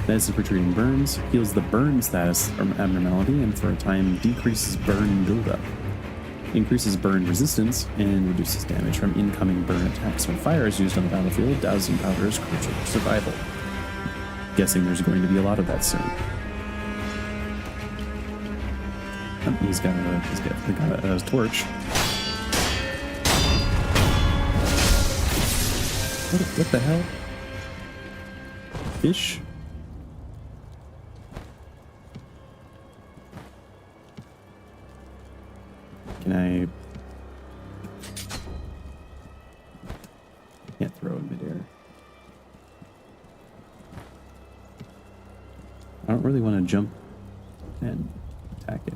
Medicine for treating burns, heals the burn status abnormality, and for a time decreases burn buildup. Increases burn resistance, and reduces damage from incoming burn attacks. When fire is used on the battlefield, dousing powder is crucial for survival. Guessing there's going to be a lot of that soon. He's got a torch. What the hell? Fish? Can I... Can't throw in midair. I don't really want to jump and attack it.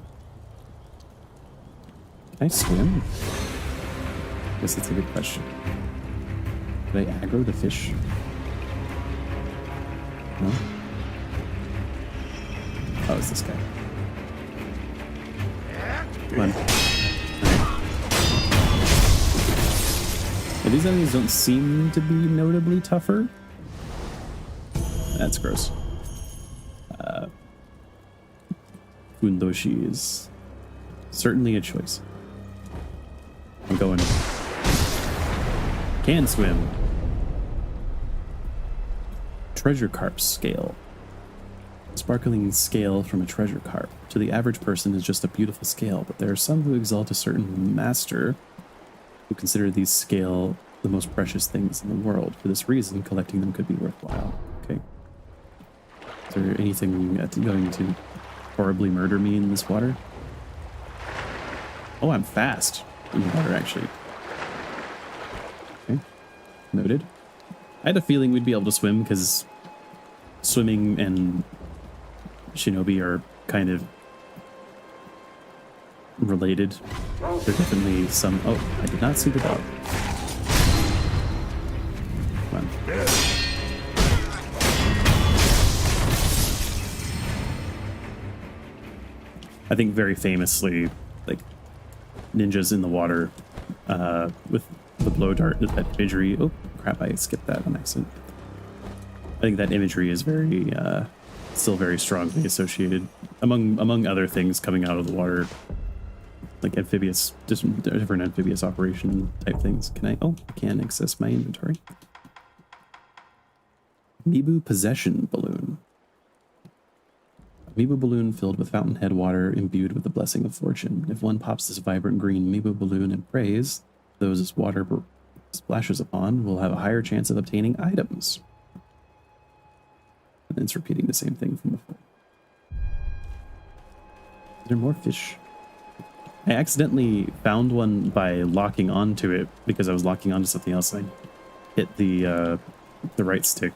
Can I swim? I guess that's a good question. Did I aggro the fish? No? Oh, it's this guy. Come on. Well, these enemies don't seem to be notably tougher. That's gross. Fundoshi is certainly a choice. I'm going. Can swim. Treasure carp scale. Sparkling scale from a treasure carp. To the average person is just a beautiful scale, but there are some who exalt a certain master who consider these scale the most precious things in the world. For this reason, collecting them could be worthwhile. Okay. Is there anything going to horribly murder me in this water? Oh, I'm fast in the water, actually. Okay. Noted. I had a feeling we'd be able to swim because swimming and shinobi are kind of related. There definitely some... Oh, I did not see the dog. Come on. I think very famously, like, ninjas in the water with the blow dart, that imagery... Oh, crap, I skipped that on accident. I think that imagery is very, still very strongly associated, among other things coming out of the water, like amphibious, different amphibious operation type things. Can I? Oh, I can access my inventory. Mibu Possession Balloon. Mibu balloon filled with fountainhead water imbued with the blessing of fortune. If one pops this vibrant green Mibu balloon and prays, those this water splashes upon will have a higher chance of obtaining items. And it's repeating the same thing from before. Is there more fish? I accidentally found one by locking onto it because I was locking onto something else. I hit the right stick.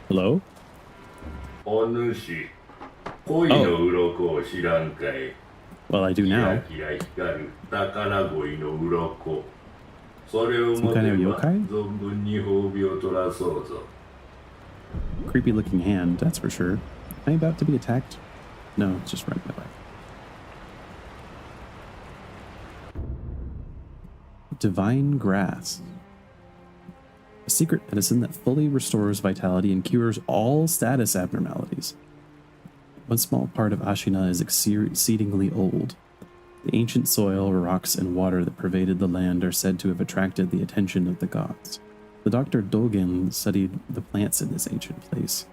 Hello? お主、恋の鱗を知らんかい。 Well, I do キラ now. キラ光る宝鯉の鱗。それを Some 持て kind of ば yokai? 存分に褒美を取らそうぞ。 Creepy looking hand, that's for sure. Am I about to be attacked? No, it's just right my way. Divine Grass. A secret medicine that fully restores vitality and cures all status abnormalities. One small part of Ashina is exceedingly old. The ancient soil, rocks, and water that pervaded the land are said to have attracted the attention of the gods. The Dr. Dogen studied the plants in this ancient place,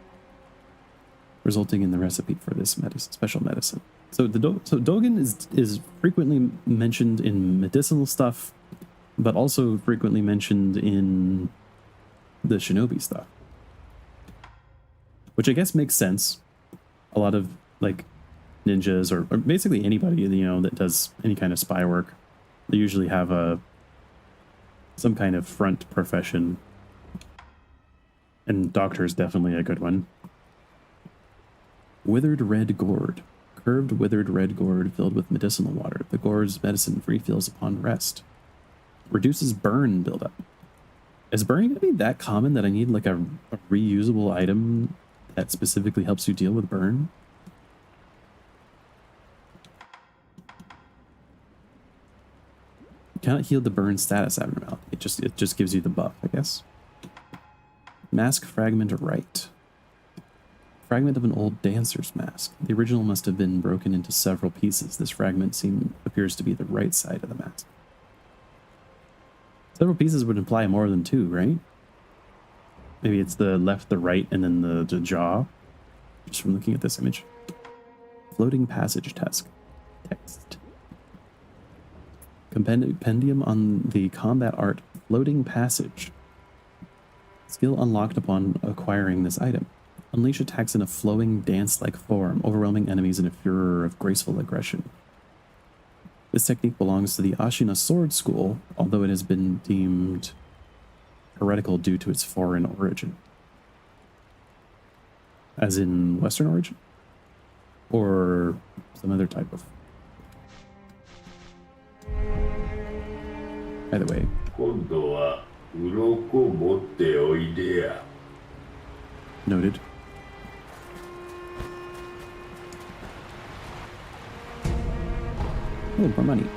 resulting in the recipe for this special medicine. So Dogen is frequently mentioned in medicinal stuff, but also frequently mentioned in the shinobi stuff, which I guess makes sense. A lot of like ninjas or basically anybody, you know, that does any kind of spy work, they usually have some kind of front profession, and doctor is definitely a good one. Withered red gourd. Curved withered red gourd filled with medicinal water. The gourd's medicine refills upon rest. Reduces burn buildup. Is burning going to be that common that I need like a reusable item that specifically helps you deal with burn? Cannot heal the burn status abnormality. It just gives you the buff, I guess. Mask fragment right. Fragment of an old dancer's mask. The original must have been broken into several pieces. This fragment appears to be the right side of the mask. Several pieces would imply more than two, right? Maybe it's the left, the right, and then the jaw. Just from looking at this image. Floating passage text. Compendium on the combat art Floating Passage. Skill unlocked upon acquiring this item. Unleash attacks in a flowing, dance-like form, overwhelming enemies in a furor of graceful aggression. This technique belongs to the Ashina sword school, although it has been deemed heretical due to its foreign origin. As in Western origin? Or some other type of... By the way. Noted. Oh, more money.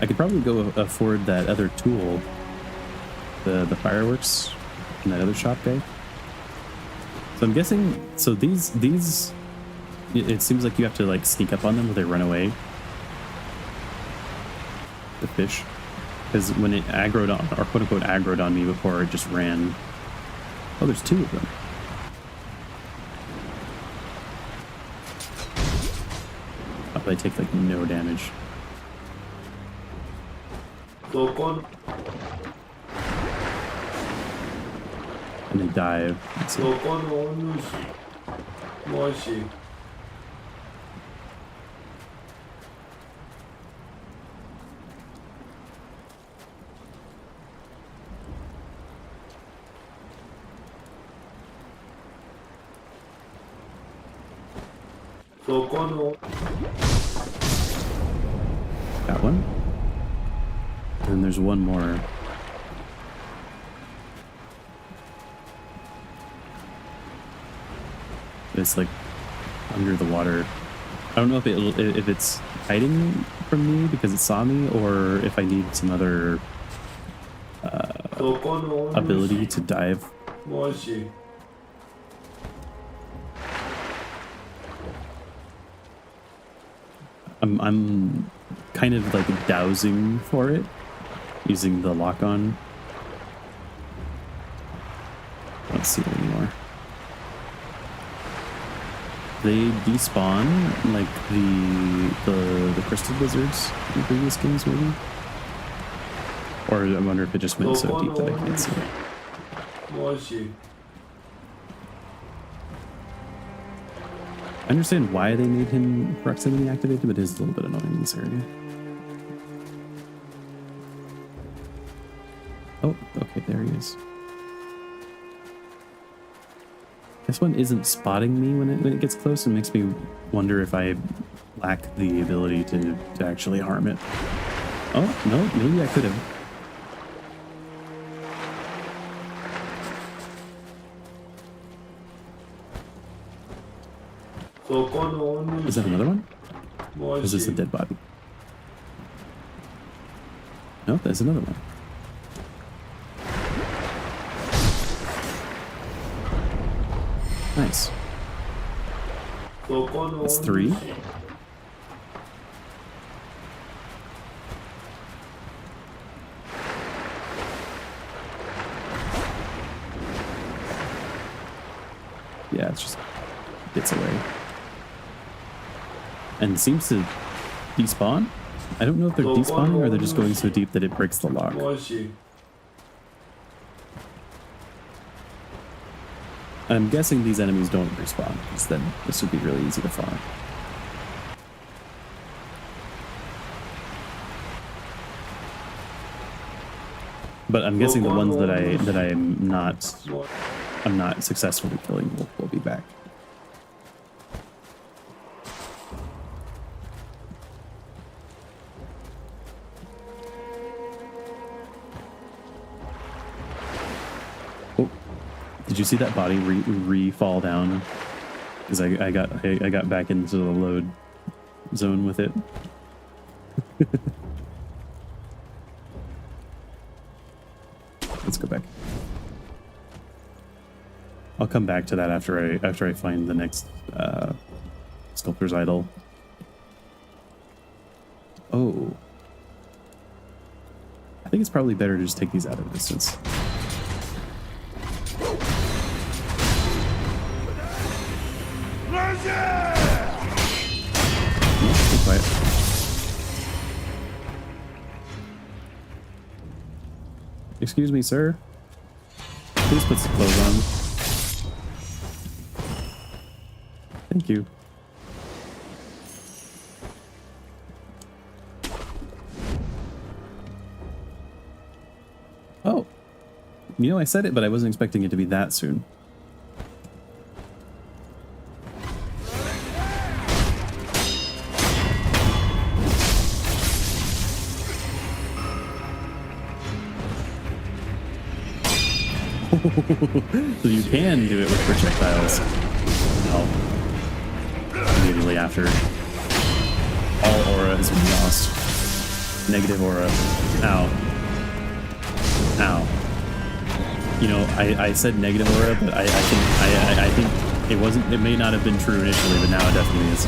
I could probably go afford that other tool, the fireworks, and that other shop guy. So I'm guessing. So these, it seems like you have to like sneak up on them or they run away. The fish, because when it aggroed on, or quote unquote aggroed on me before, it just ran. Oh, there's two of them. Oh, they take like no damage. And they dive. Let's see. That one. And there's one more. It's like under the water. I don't know if it's hiding from me because it saw me, or if I need some other ability to dive. I'm kind of like dowsing for it using the lock-on. I don't see it anymore. They despawn like the crystal lizards in previous games, maybe? Or I wonder if it just went so deep that I can't see it. I understand why they made him proximity activated, but it is a little bit annoying in this area. Oh, okay, there he is. This one isn't spotting me when it gets close and makes me wonder if I lack the ability to actually harm it. Oh, no, maybe I could have. Is that another one? Or is this a dead body? No, there's another one. Nice. That's 3. Yeah, it's just gets away. And seems to despawn. I don't know if they're despawning or they're just going so deep that it breaks the lock. I'm guessing these enemies don't respawn, because then this would be really easy to farm. But I'm guessing the ones that I'm not successfully killing will be back. Did you see that body re-fall down? Because I got back into the load zone with it. Let's go back. I'll come back to that after I find the next sculptor's idol. Oh, I think it's probably better to just take these out of distance. Excuse me, sir. Please put some clothes on. Thank you. Oh. You know, I said it, but I wasn't expecting it to be that soon. So you can do it with projectiles. No. Immediately after. All aura has been lost. Negative aura. Ow. Ow. You know, I said negative aura, but I think it wasn't. It may not have been true initially, but now it definitely is.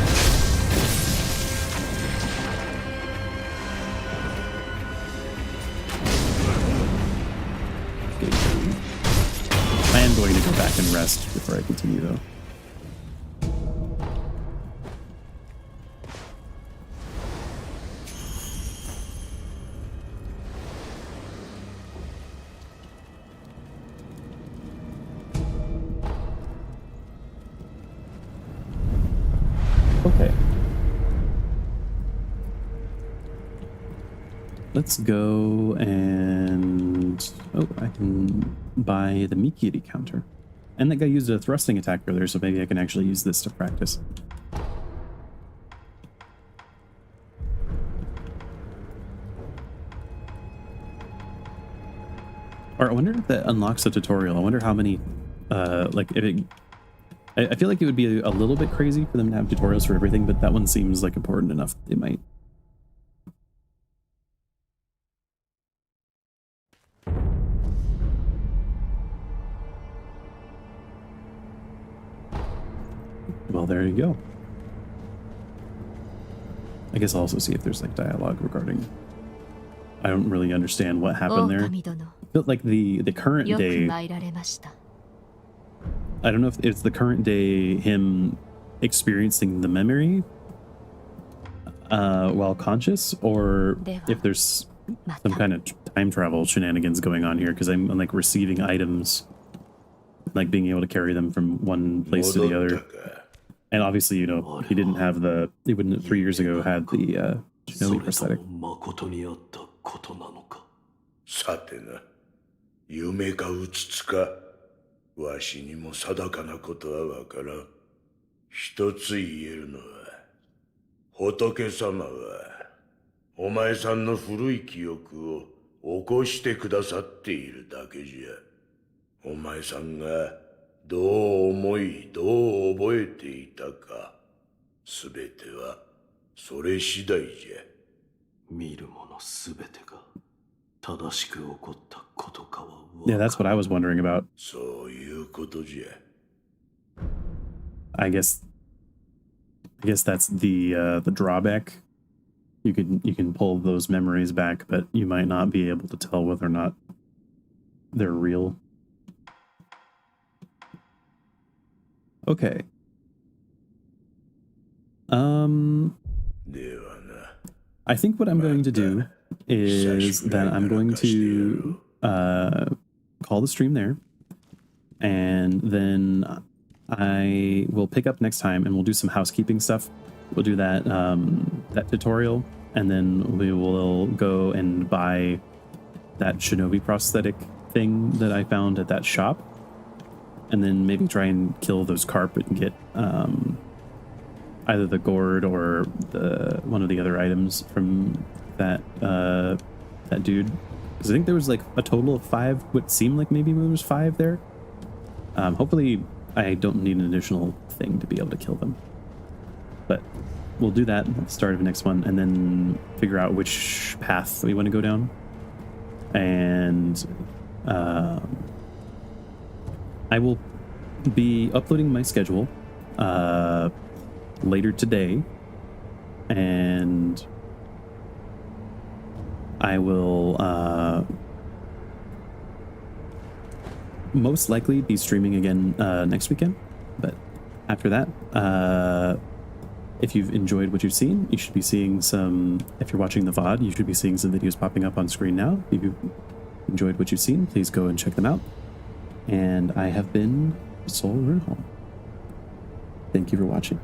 Going to go back and rest before I continue, though. Okay. Let's go and... Oh, I can buy the Mikiri counter. And that guy used a thrusting attack earlier, so maybe I can actually use this to practice. Or I wonder if that unlocks a tutorial. I wonder how many, like, if it... I feel like it would be a little bit crazy for them to have tutorials for everything, but that one seems like important enough. It might. Well, there you go. I guess I'll also see if there's like dialogue regarding... I don't really understand what happened there. But like the current day... I don't know if it's the current day him experiencing the memory while conscious, or if there's some kind of time travel shenanigans going on here, because I'm like receiving items, like being able to carry them from one place to the other. And obviously, you know, he didn't have the... He wouldn't 3 years ago had the Shinobi prosthetic. さてな、夢かうつつか、わしにも定かなことはわからん。一つ言えるのは、仏様はお前さんの古い記憶を起こしてくださっているだけじゃ。お前さんがどう思いどう覚えていたか、すべてはそれ次第じゃ。見るものすべてが正しく起こったことかは分 Yeah, that's what I was wondering about. そういうことじゃ。I guess that's the drawback. You can pull those memories back, but you might not be able to tell whether or not they're real. Okay. ではな。 I think what I'm going to do is that I'm going to call the stream there, and then I will pick up next time and we'll do some housekeeping stuff. We'll do that that tutorial, and then we will go and buy that shinobi prosthetic thing that I found at that shop, and then maybe try and kill those carp and get either the gourd or one of the other items from that dude, because I think there was like a total of 5. What seemed like maybe there was 5 there. Hopefully I don't need an additional thing to be able to kill them, but we'll do that at the start of the next one, and then figure out which path we want to go down. And I will be uploading my schedule later today, and I will most likely be streaming again next weekend. But after that, if you've enjoyed what you've seen, you should be seeing some, if you're watching the VOD, you should be seeing some videos popping up on screen now. If you've enjoyed what you've seen, please go and check them out. And I have been Sol Runeholm. Thank you for watching.